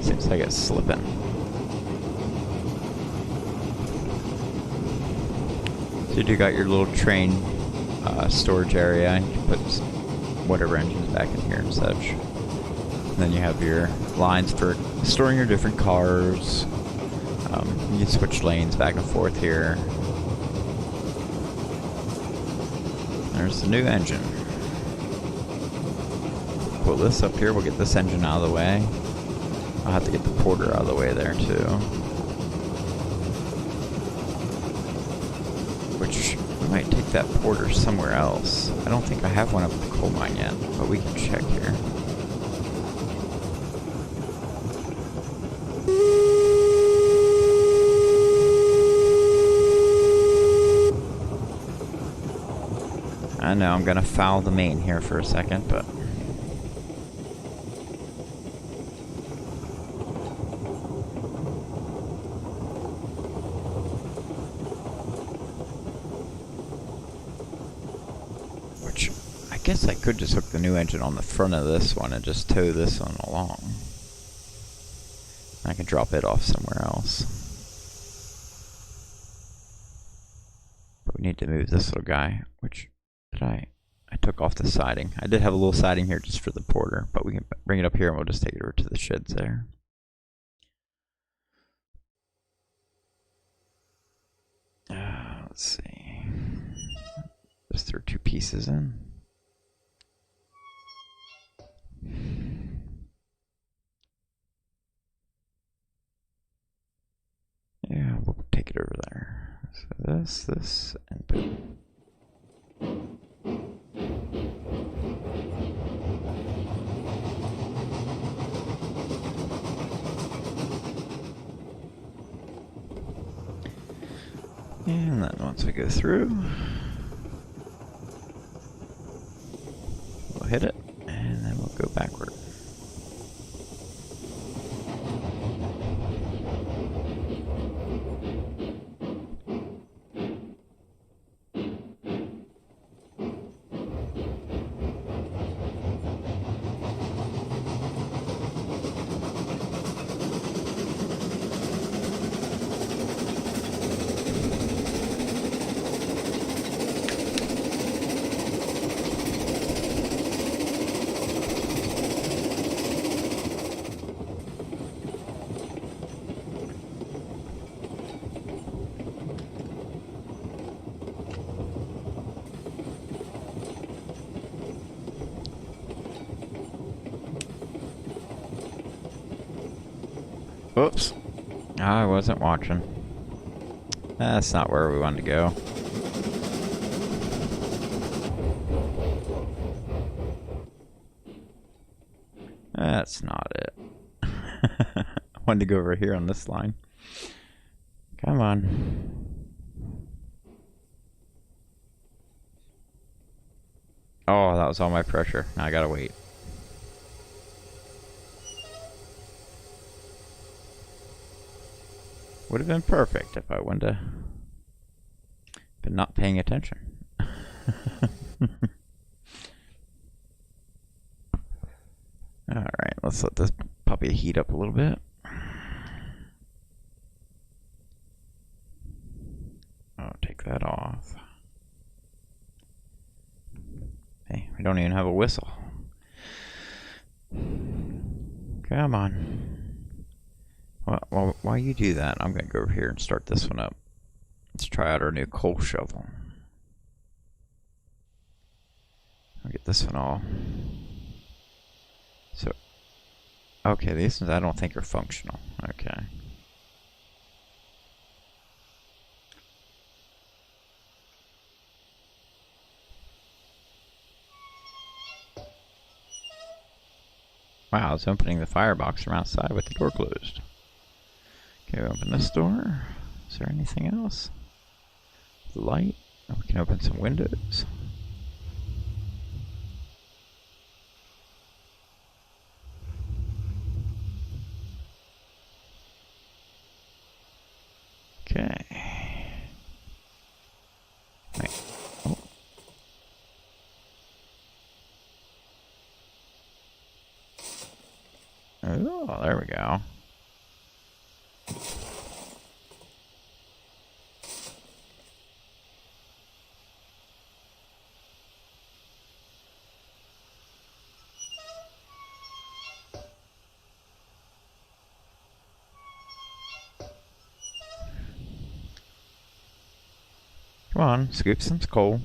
Speaker 1: Seems like it's slipping. So you do got your little train storage area. You can put whatever engines back in here and such. And then you have your lines for storing your different cars. You can switch lanes back and forth here. There's the new engine. Pull this up here, we'll get this engine out of the way. I'll have to get the porter out of the way there too. Which, we might take that porter somewhere else. I don't think I have one up at the coal mine yet, but we can check here. I know I'm gonna foul the main here for a second, but which I guess I could just hook the new engine on the front of this one and just tow this one along. I can drop it off somewhere else. But we need to move this little guy, which I took off the siding. I did have a little siding here just for the porter, but we can bring it up here and we'll just take it over to the sheds there. Let's see. Just throw two pieces in. Yeah, we'll take it over there. So this, and boom. And then once we go through, we'll hit it, and then we'll go backward. Oops. I wasn't watching. That's not where we wanted to go. That's not it. I wanted to go over here on this line. Come on. Oh, that was all my pressure. Now I gotta wait. Would have been perfect if I wouldn't have been not paying attention. Alright, let's let this puppy heat up a little bit. Oh, take that off. Hey, we don't even have a whistle. Come on. Well, while you do that, I'm going to go over here and start this one up. Let's try out our new coal shovel. I'll get this one all. So, okay, these ones I don't think are functional. Okay. Wow, I was opening the firebox from outside with the door closed. Okay, open this door. Is there anything else? Light. Oh, we can open some windows. Okay. Wait. Oh. Oh, there we go. Come on, scoop some coal.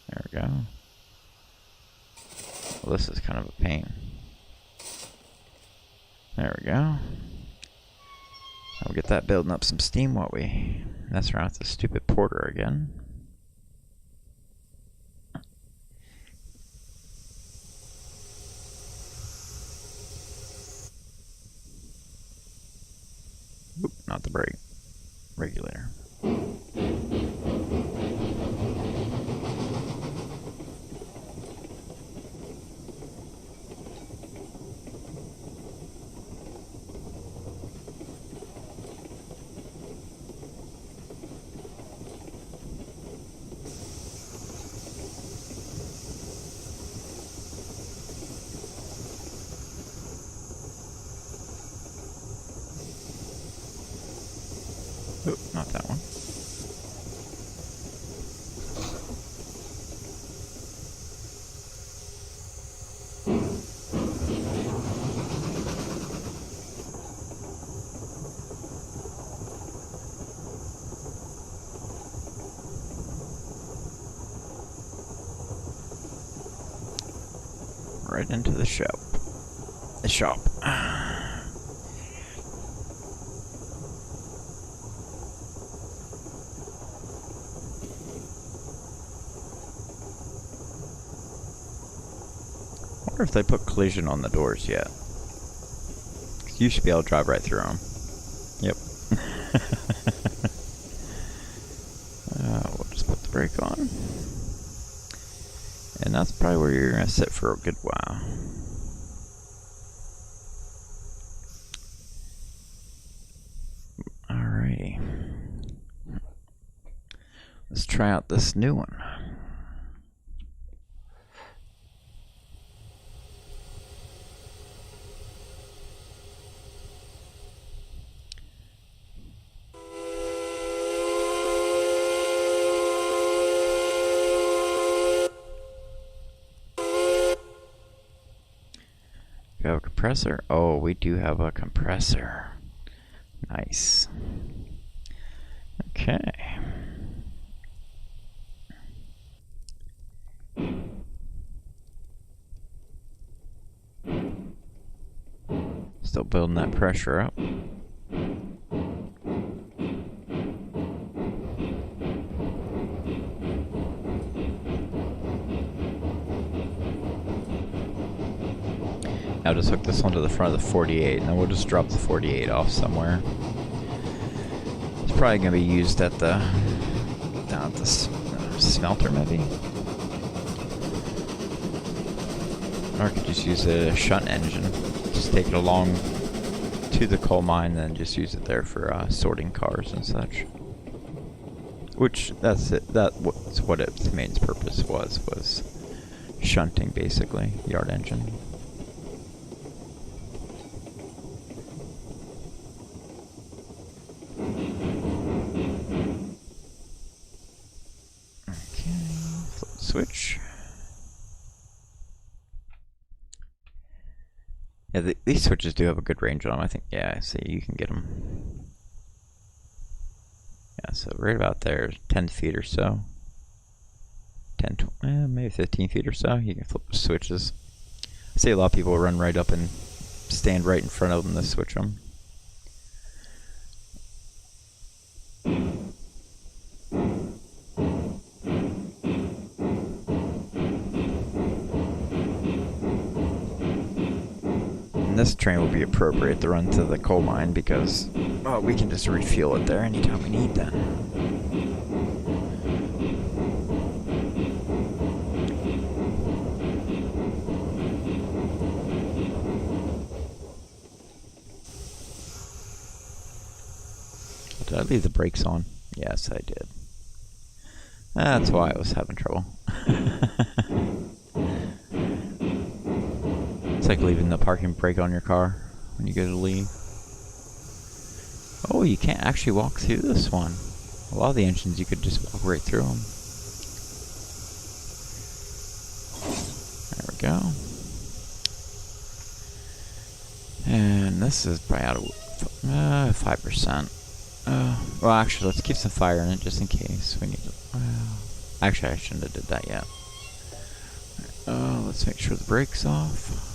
Speaker 1: There we go. Well, this is kind of a pain. There we go. I'll get that building up some steam while we mess around with the stupid porter again. Oop, not the brake. Regulator. Oop, not that one. Right into the shop. The shop. I wonder if they put collision on the doors yet. You should be able to drive right through them. Yep. We'll just put the brake on. And that's probably where you're going to sit for a good while. Alrighty. Let's try out this new one. We have a compressor? Oh, we do have a compressor. Nice. Okay. Still building that pressure up. I'll just hook this onto the front of the 48, and then we'll just drop the 48 off somewhere. It's probably going to be used at the down at the smelter, maybe. Or I could just use a shunt engine. Just take it along to the coal mine, and then just use it there for sorting cars and such. Which that's it. That's what its main purpose was shunting, basically, yard engine. Switch. Yeah, these switches do have a good range on them. I think, yeah, see, you can get them. Yeah, so right about there, 10 feet or so. 10, 20, maybe 15 feet or so. You can flip the switches. I see a lot of people run right up and stand right in front of them to switch them. This train will be appropriate to run to the coal mine because, well, we can just refuel it there anytime we need that. Did I leave the brakes on? Yes, I did. That's why I was having trouble. It's like leaving the parking brake on your car when you go to leave. Oh, you can't actually walk through this one. A lot of the engines you could just walk right through them. There we go. And this is probably out of 5%. Well, actually, let's keep some fire in it just in case we need to. Actually, I shouldn't have did that yet. Let's make sure the brake's off.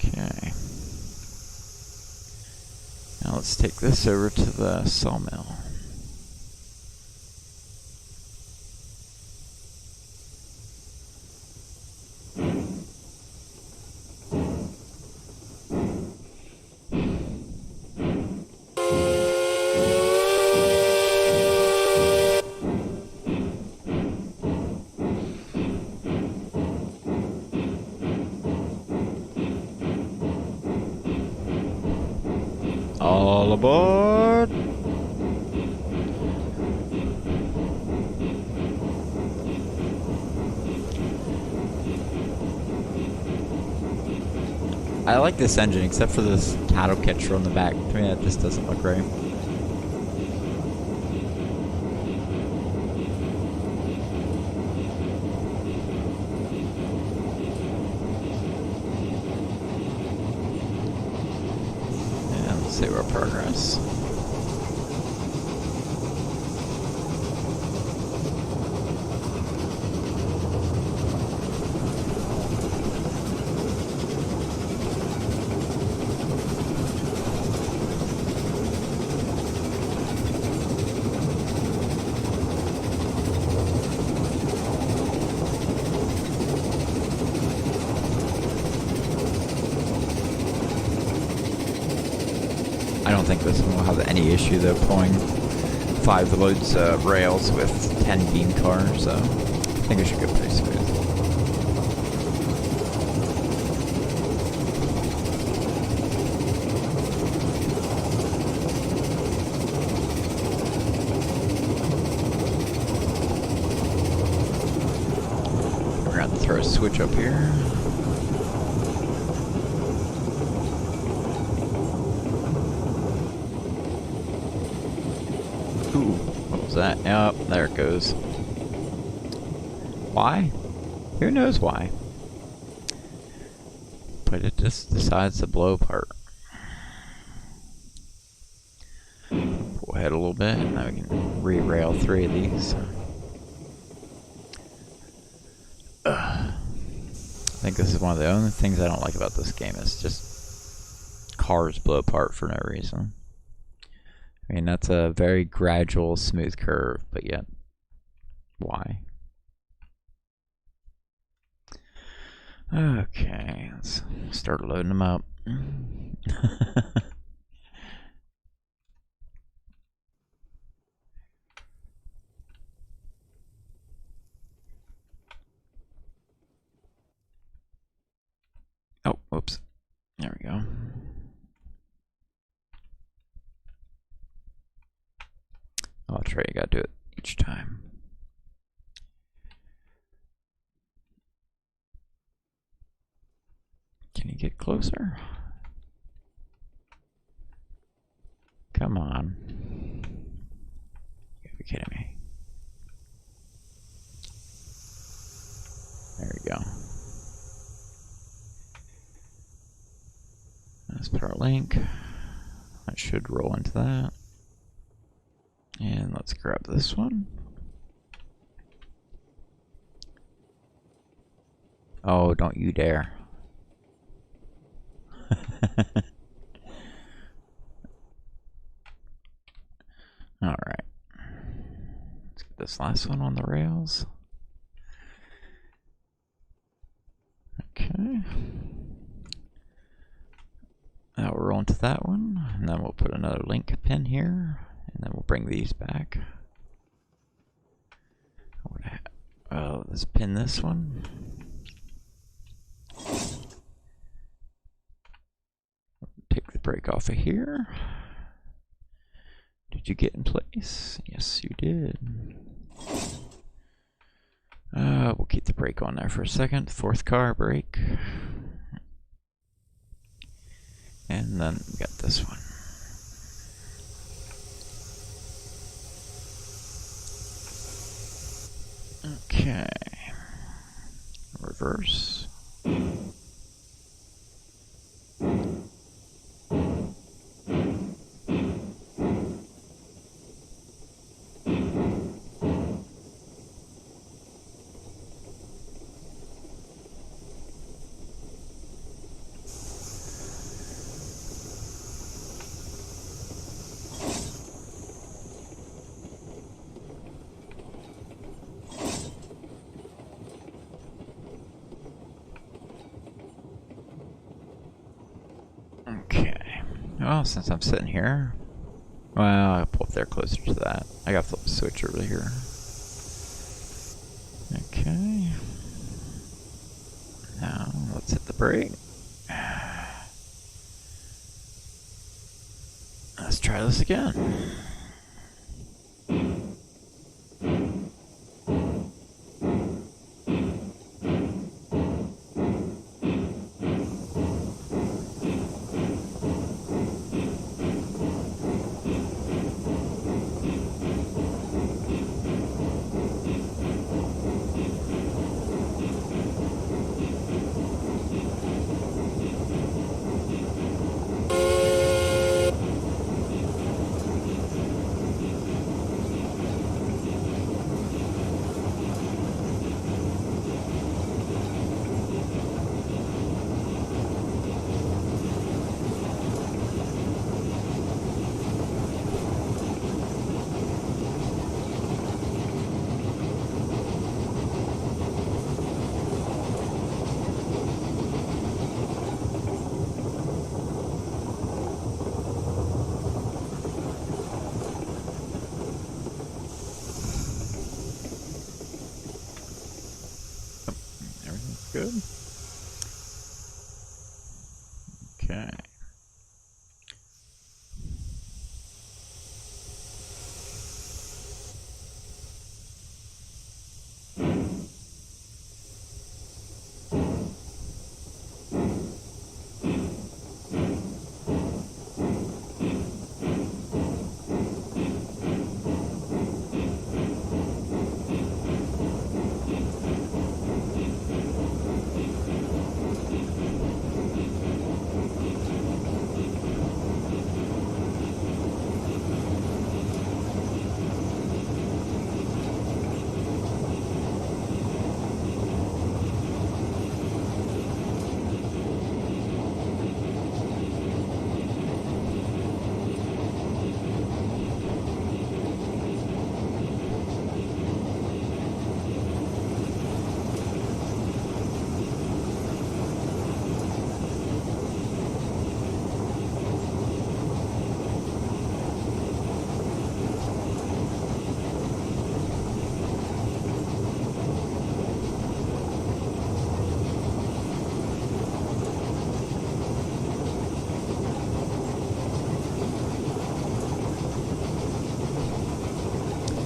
Speaker 1: Okay. Now let's take this over to the sawmill. All aboard! I like this engine, except for this cattle catcher on the back. To me, that just doesn't look right. Save our progress. I don't think this one will have any issue though, pulling 5 loads of rails with 10 beam cars, so I think it should go pretty smooth. We're going to throw a switch up here. Ooh, what was that? Yep, there it goes. Why? Who knows why? But it just decides to blow apart. Pull ahead a little bit, and now we can re-rail 3 of these. think this is one of the only things I don't like about this game is just cars blow apart for no reason. I mean, that's a very gradual, smooth curve, but yet, why? Okay, let's start loading them up. Oh, whoops. There we go. Oh, that's right, you gotta do it each time. Can you get closer? Come on. You gotta be kidding me. There we go. Let's put our link. That should roll into that. And let's grab this one. Oh, don't you dare. Alright. Let's get this last one on the rails. Okay. Now we'll roll into that one, and then we'll put another link pin here, and then we'll bring these back. Oh, let's pin this one. Take the brake off of here. Did you get in place? Yes, you did. We'll keep the brake on there for a second. Fourth car brake. And then we got this one. Okay. Reverse. Okay. Well, since I'm sitting here, well, I'll pull up there closer to that. I gotta flip the switch over here. Okay. Now, let's hit the brake. Let's try this again. Good. Okay.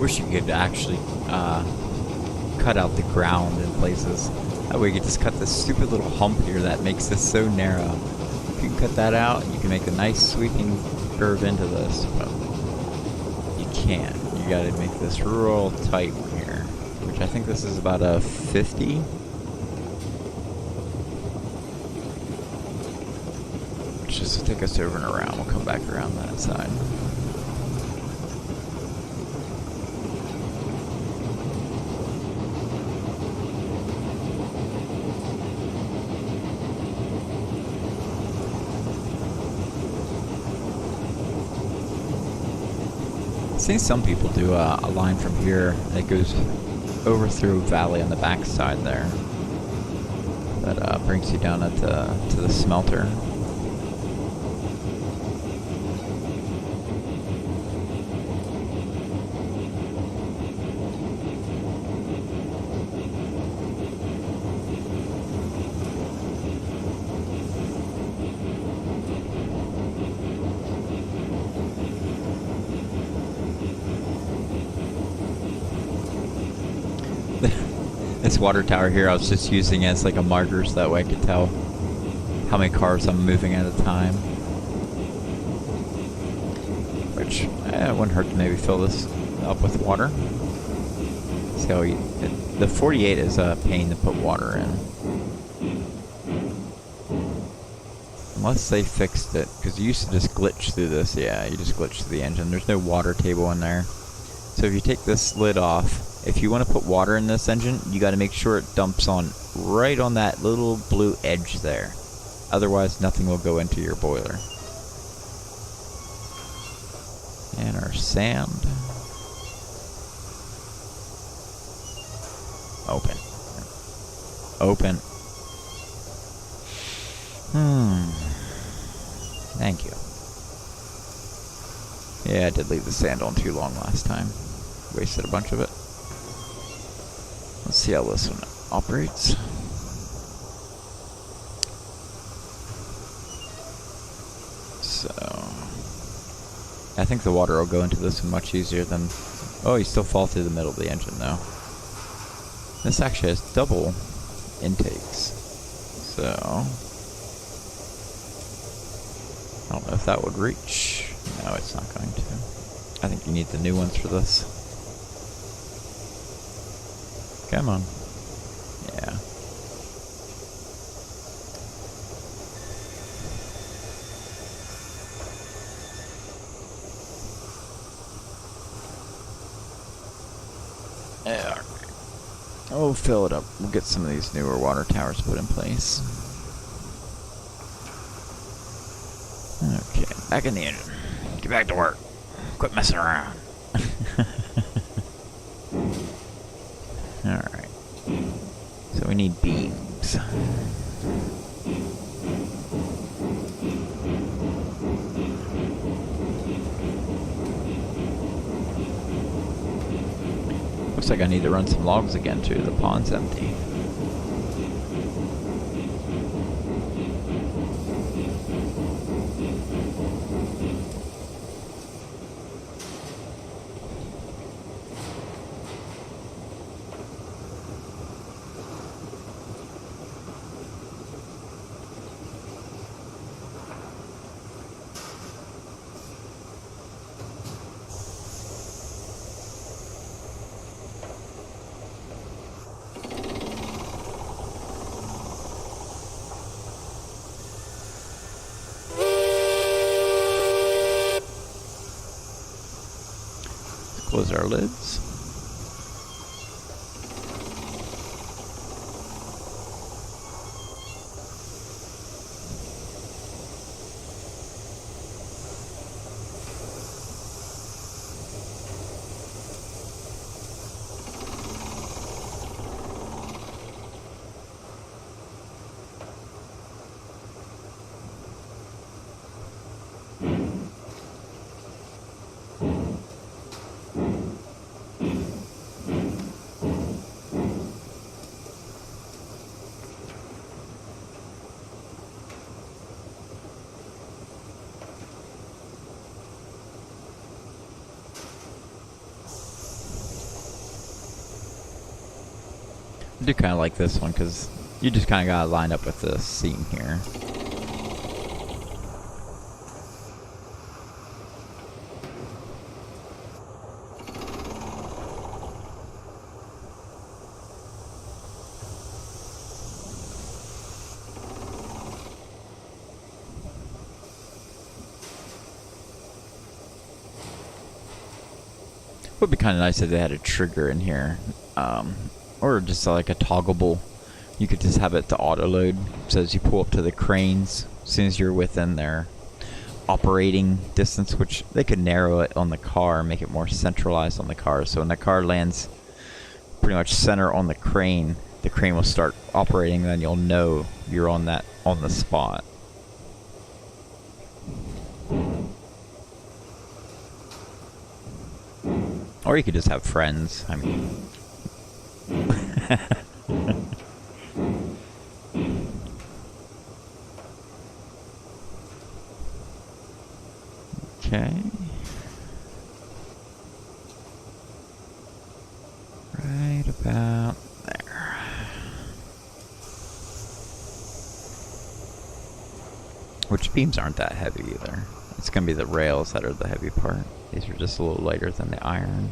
Speaker 1: Wish you could actually cut out the ground in places. That way you could just cut this stupid little hump here that makes this so narrow. If you can cut that out, you can make a nice sweeping curve into this, but you can't. You gotta make this real tight one here, which I think this is about a 50. Which is to take us over and around. We'll come back around that side. I've seen some people do a line from here that goes over through a valley on the back side there. That brings you down to the smelter. This water tower here I was just using as like a marker so that way I could tell how many cars I'm moving at a time. Which, it wouldn't hurt to maybe fill this up with water. See how the 48 is a pain to put water in. Unless they fixed it, because you used to just glitch through this. Yeah, you just glitch through the engine. There's no water table in there. So if you take this lid off, if you want to put water in this engine, you got to make sure it dumps on right on that little blue edge there. Otherwise, nothing will go into your boiler. And our sand. Open. Open. Thank you. Yeah, I did leave the sand on too long last time. Wasted a bunch of it. Let's see how this one operates. So, I think the water will go into this one much easier than... Oh, you still fall through the middle of the engine though. This actually has double intakes. So, I don't know if that would reach. No, it's not going to. I think you need the new ones for this. Come on. Yeah. Yeah. We'll fill it up. We'll get some of these newer water towers put in place. Okay, back in the engine. Get back to work. Quit messing around. Alright. So we need beams. Looks like I need to run some logs again too. The pond's empty. Close our lids. do kind of like this one because you just kind of gotta line up with the scene here. Would be kind of nice if they had a trigger in here, or just like a toggleable. You could just have it to auto load, so as you pull up to the cranes, as soon as you're within their operating distance, which they could narrow it on the car, make it more centralized on the car. So when the car lands pretty much center on the crane will start operating. Then you'll know you're on the spot. Or you could just have friends. I mean, okay. Right about there. Which beams aren't that heavy either. It's gonna be the rails that are the heavy part. These are just a little lighter than the iron.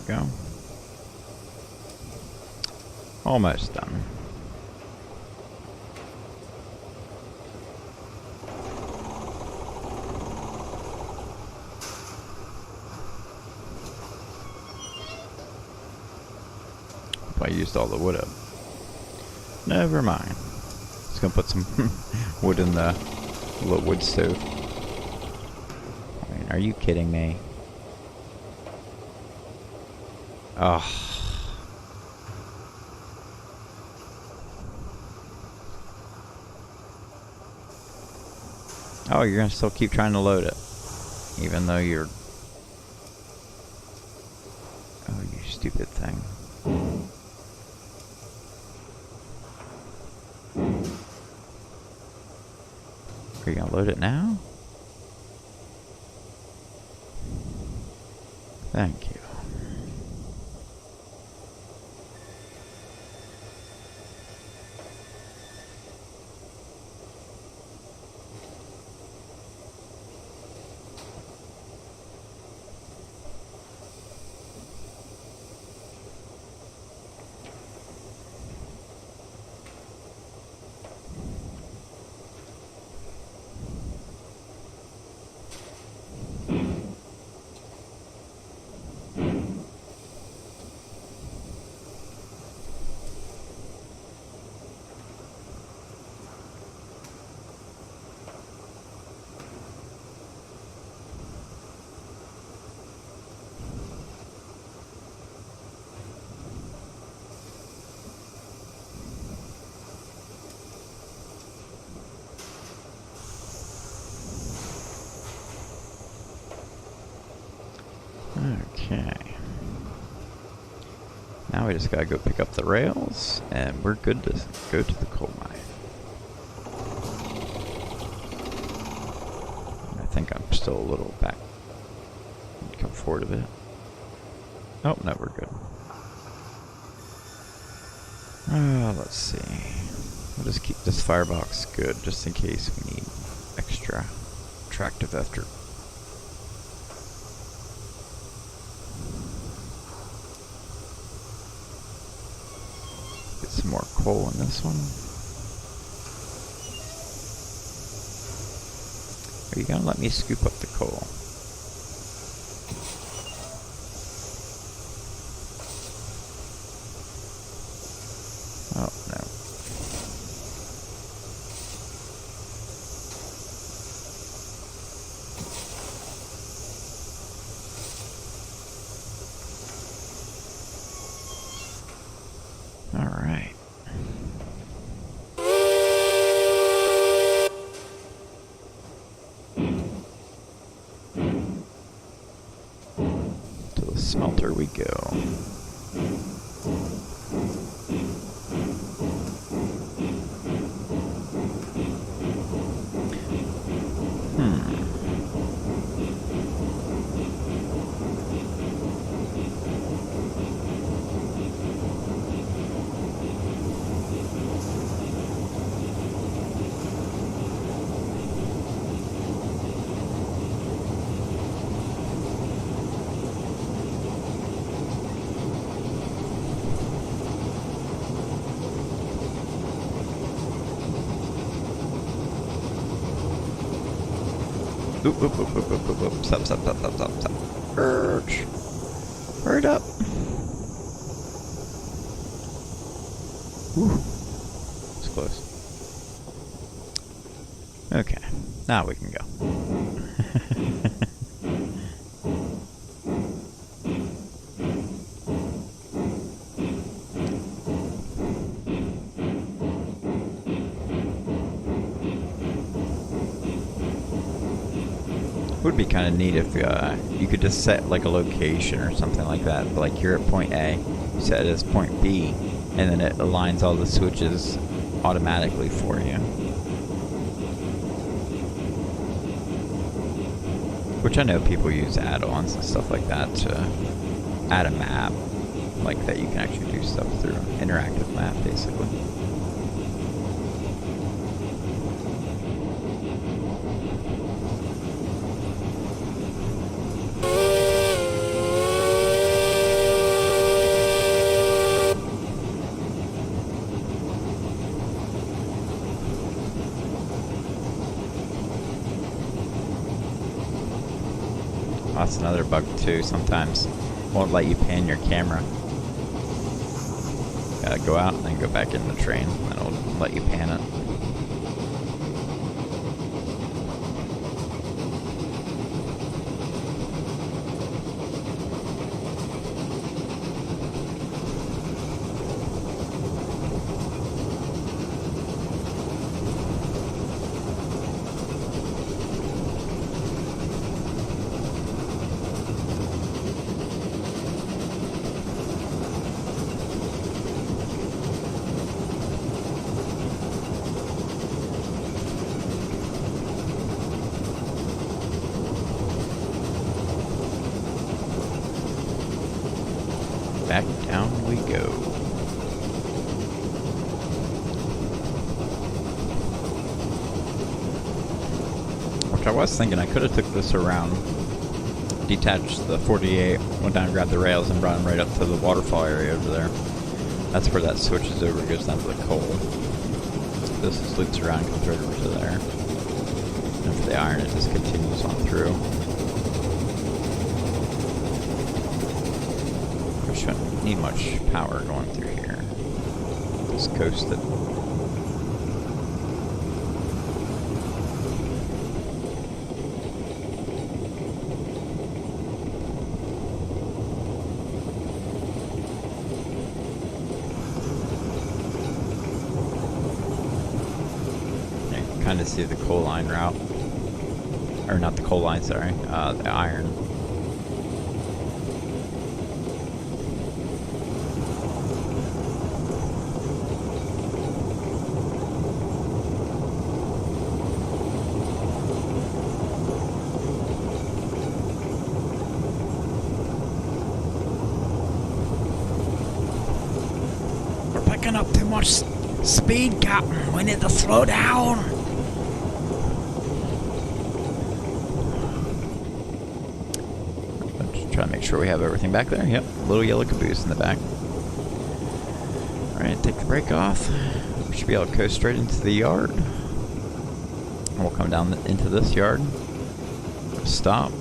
Speaker 1: Go. Almost done. I used all the wood up. Never mind. Just gonna put some wood in the wood stove. I mean, are you kidding me? Oh. Oh, you're gonna still keep trying to load it. Even though you're... Oh, you stupid thing. Are you gonna load it now? Thank you. Okay. Now we just gotta go pick up the rails, and we're good to go to the coal mine. I think I'm still a little back. Come forward a bit. Oh, no, we're good. Let's see. I'll just keep this firebox good, just in case we need extra tractive after. Get some more coal in this one. Are you gonna let me scoop up the coal? Oh, no. All right. To the smelter we go. Oop, oop, oop, oop, oop, oop, oop. Stop, stop, stop, stop, stop, stop. Urge. Hurry up. Whew. It's close. Okay. Now we can go. Would be kind of neat if you could just set like a location or something like that. Like you're at point A, you set it as point B, and then it aligns all the switches automatically for you. Which I know people use add-ons and stuff like that to add a map, like that you can actually do stuff through. Interactive map, basically. That's another bug too, sometimes won't let you pan your camera. Gotta go out and then go back in the train, and it'll let you pan it. Back down we go. Which I was thinking I could have took this around, detached the 48, went down and grabbed the rails and brought them right up to the waterfall area over there. That's where that switches over, goes down to the coal. This just loops around and comes right over to there. And for the iron it just continues on through. Shouldn't need much power going through here. Just coast it. You can kind of see the coal line route. Or not the coal line, sorry. The iron. Picking up too much Speed, Captain! We need to slow down! Just trying to make sure we have everything back there. Yep, little yellow caboose in the back. Alright, take the brake off. We should be able to coast straight into the yard. And we'll come down into this yard. Stop.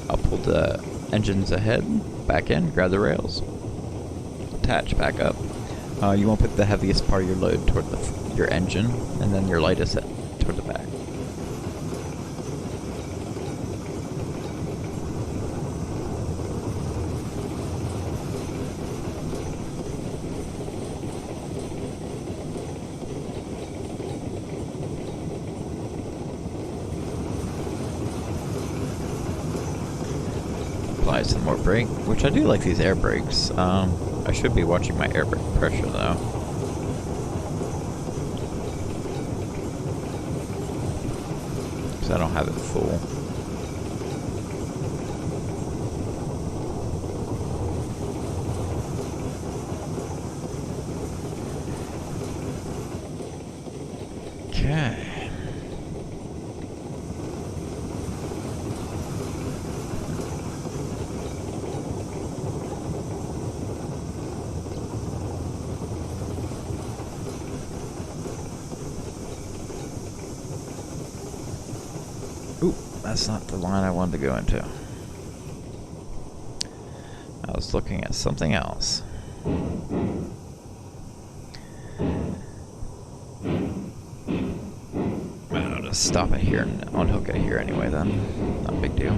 Speaker 1: I'll pull the engines ahead, back in, grab the rails. Attach, back up. You want to put the heaviest part of your load toward your engine, and then your lightest toward the back. Apply some more brake, which I do like these air brakes. I should be watching my air brake pressure though. Because I don't have it full. Okay. Ooh, that's not the line I wanted to go into. I was looking at something else. I'll just stop it here and unhook it here anyway then. Not a big deal.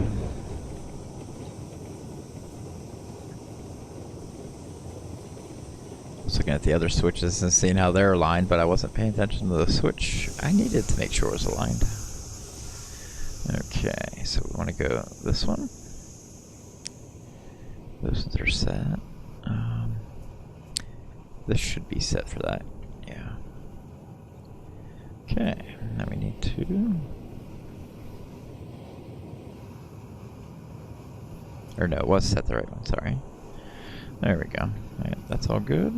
Speaker 1: I was looking at the other switches and seeing how they're aligned, but I wasn't paying attention to the switch I needed to make sure it was aligned. Okay, so we want to go this one. Those ones are set. This should be set for that. Yeah. Okay, now we need to... Or no, it was set the right one, sorry. There we go. Right, that's all good.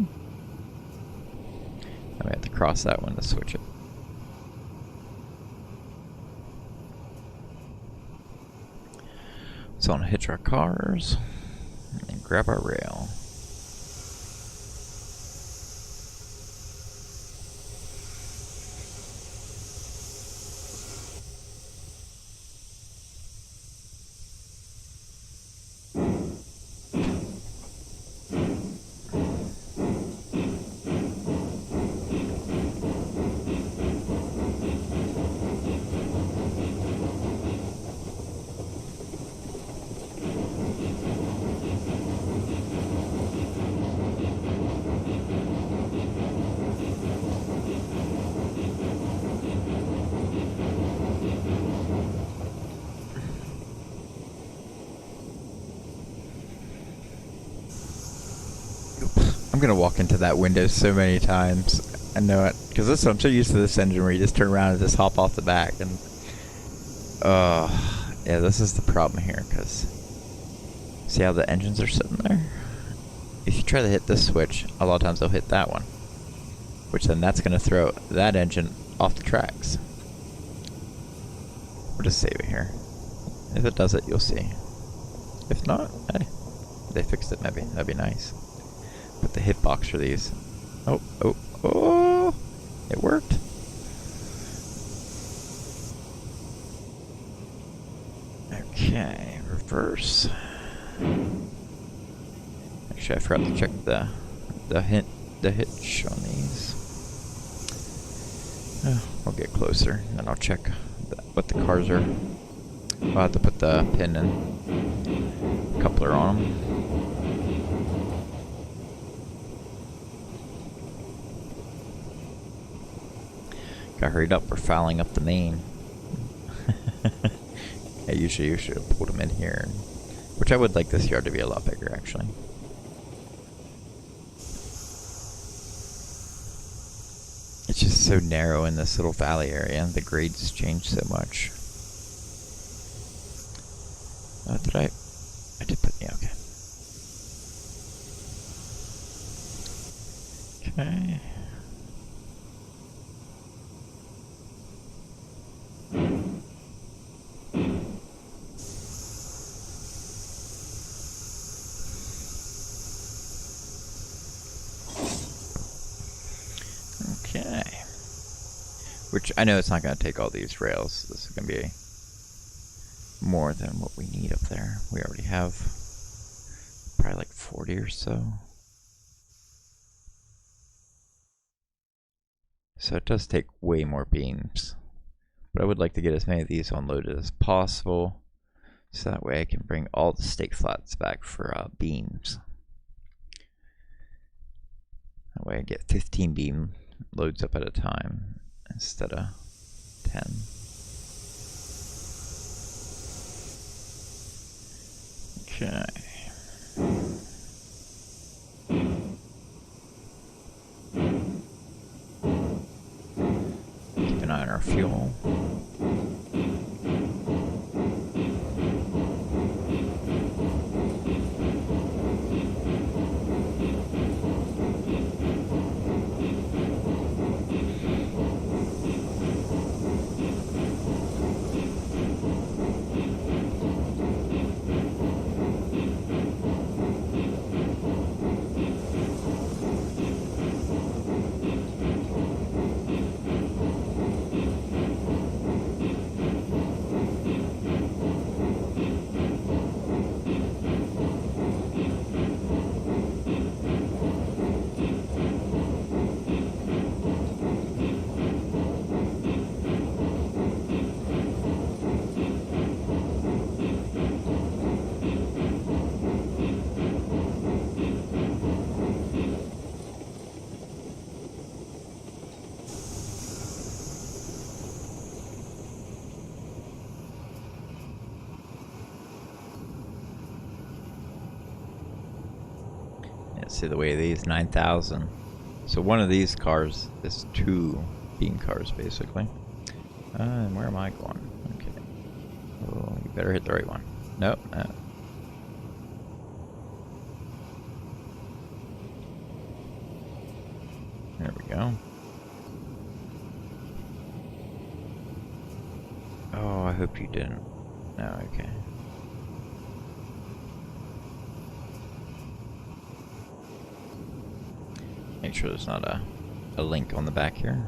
Speaker 1: Now we have to cross that one to switch it. So I'm gonna hitch our cars and grab our rail. I'm gonna walk into that window so many times. I know it, because I'm so used to this engine where you just turn around and just hop off the back, and yeah, this is the problem here. Because see how the engines are sitting there? If you try to hit this switch, a lot of times they'll hit that one, which then that's gonna throw that engine off the tracks. We'll just save it here. If it does it, you'll see. If not, hey, they fixed it. Maybe that'd be nice. Put the hitbox for these. Oh, it worked. Okay, reverse. Actually, I forgot to check the hitch on these. I'll get closer, and then I'll check what the cars are. I'll have to put the pin and coupler on them. Got hurried up. We're fouling up the main. Yeah, usually you should have pulled them in here, which I would like this yard to be a lot bigger, actually. It's just so narrow in this little valley area. The grades change so much. Did I did put, yeah, okay. Okay. Which I know it's not going to take all these rails. This is going to be more than what we need up there. We already have probably like 40 or so. So it does take way more beams. But I would like to get as many of these unloaded as possible, so that way I can bring all the stake flats back for beams. That way I get 15 beam loads up at a time instead of 10. Okay. Keep an eye on our fuel. See the way these 9,000. So one of these cars is 2 beam cars basically. And where am I going? Okay. Oh, you better hit the right one. Nope. There we go. Oh, I hope you didn't. No, okay. Make sure there's not a link on the back here.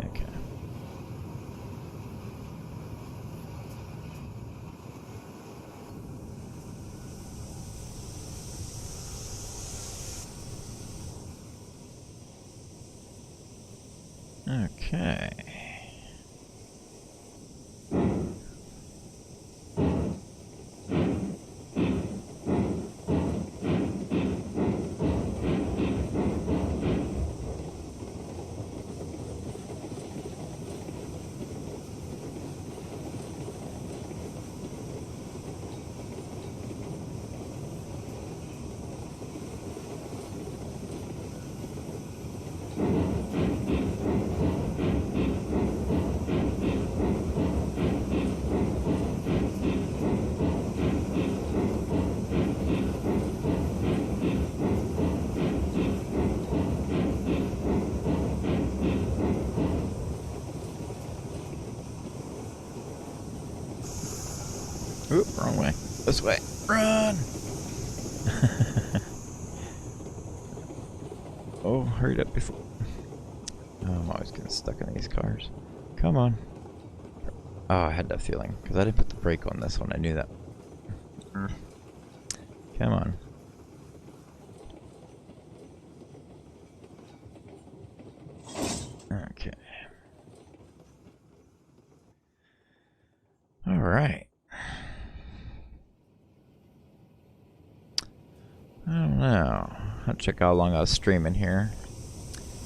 Speaker 1: Okay. Okay. Oop, wrong way. This way. Run! Oh, hurried up before. Oh, I'm always getting stuck in these cars. Come on. Oh, I had that feeling, because I didn't put the brake on this one. I knew that. Come on. Okay. Alright. I don't know. I'll check how long I was streaming here.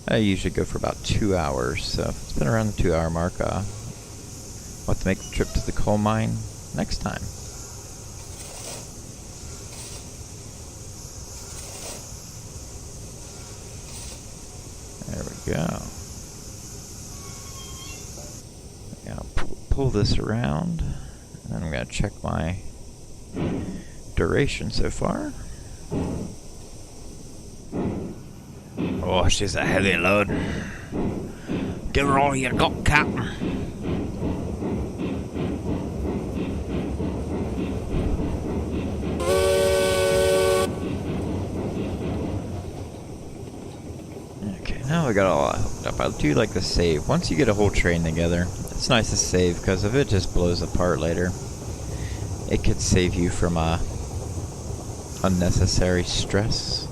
Speaker 1: I usually go for about 2 hours, so if it's been around the 2-hour mark, I'll have to make the trip to the coal mine next time. There we go. Yeah, I'll pull this around, and then I'm going to check my duration so far. Oh, she's a heavy load. Give her all you got, Captain. Okay, now we got all hooked up. I do like to save. Once you get a whole train together, it's nice to save, because if it just blows apart later, it could save you from unnecessary stress.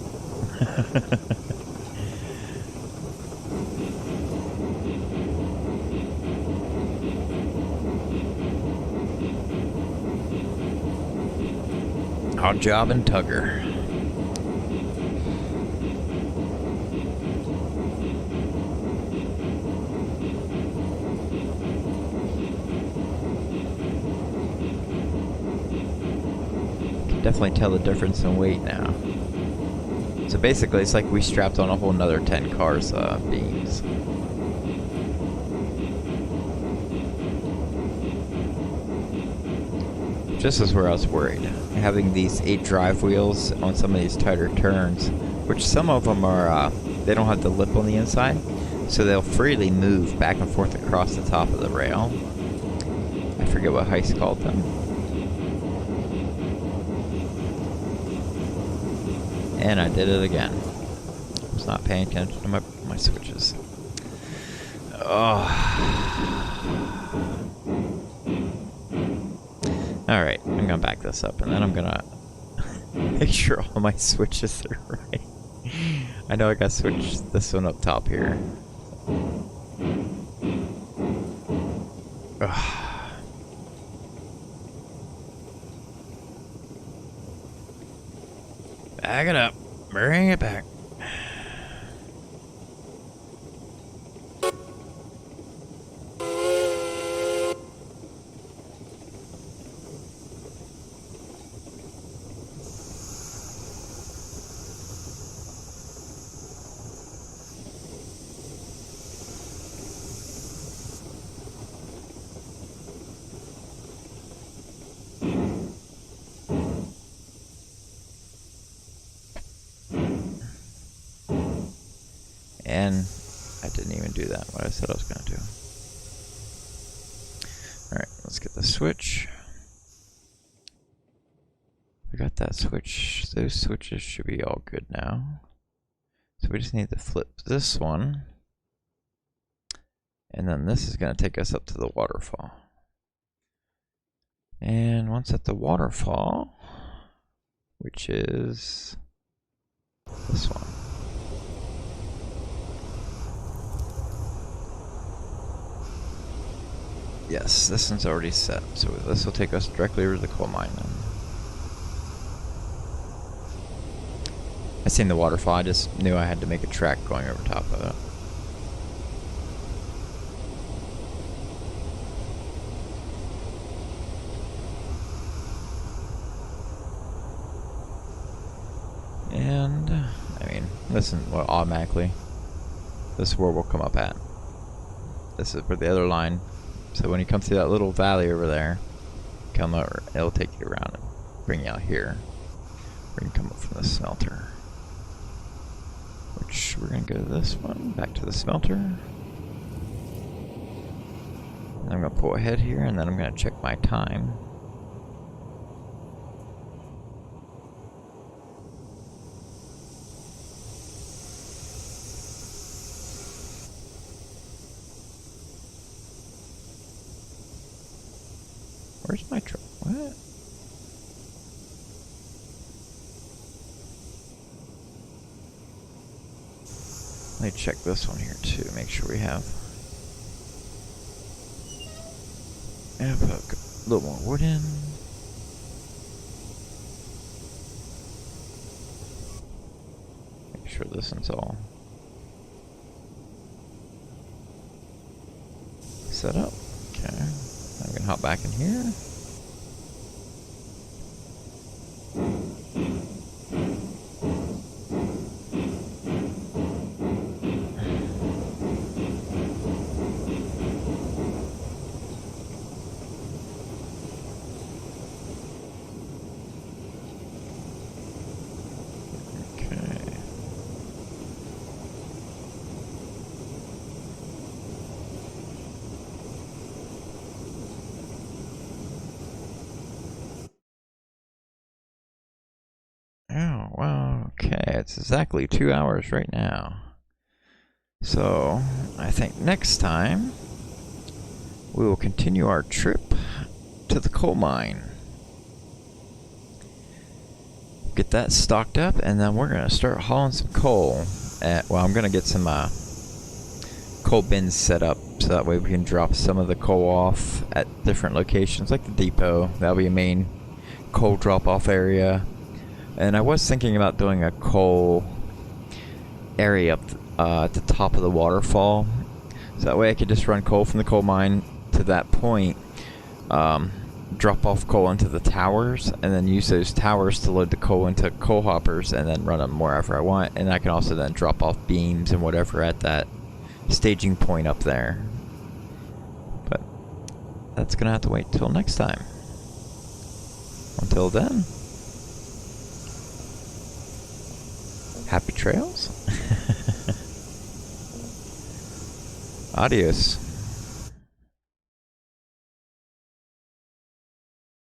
Speaker 1: Odd Job and Tugger. Can definitely tell the difference in weight now. So basically, it's like we strapped on a whole nother 10 cars beams. This is where I was worried. Having these 8 drive wheels on some of these tighter turns, which some of them are, they don't have the lip on the inside, so they'll freely move back and forth across the top of the rail. I forget what Heist called them. And I did it again. I was not paying attention to my switches. Oh. Alright, I'm gonna back this up, and then I'm gonna make sure all my switches are right. I know I gotta switch this one up top here. Ugh. Back it up. Bring it back. And I didn't even do that, what I said I was going to do. Alright, let's get the switch. We got that switch. Those switches should be all good now. So we just need to flip this one. And then this is going to take us up to the waterfall. And once at the waterfall, which is this one. Yes, this one's already set, so this will take us directly over to the coal mine then. I seen the waterfall, I just knew I had to make a track going over top of it. And, I mean, listen, well, automatically, this is where we'll come up at. This is for the other line. So when you come through that little valley over there, come over, it'll take you around and bring you out here. We're gonna come up from the smelter. Which, we're gonna go to this one, back to the smelter. And I'm gonna pull ahead here, and then I'm gonna check my time. Where's my truck? What? Let me check this one here too, make sure we have. And put a little more wood in. Make sure this one's all set up. Okay. I'm gonna hop back in here. Oh, wow, okay, it's exactly 2 hours right now. So, I think next time we will continue our trip to the coal mine. Get that stocked up, and then we're going to start hauling some coal. Well, I'm going to get some coal bins set up so that way we can drop some of the coal off at different locations, like the depot. That'll be a main coal drop-off area. And I was thinking about doing a coal area up at the top of the waterfall, so that way I could just run coal from the coal mine to that point, drop off coal into the towers, and then use those towers to load the coal into coal hoppers and then run them wherever I want. And I can also then drop off beams and whatever at that staging point up there. But that's gonna have to wait till next time. Until then, happy trails. Adios.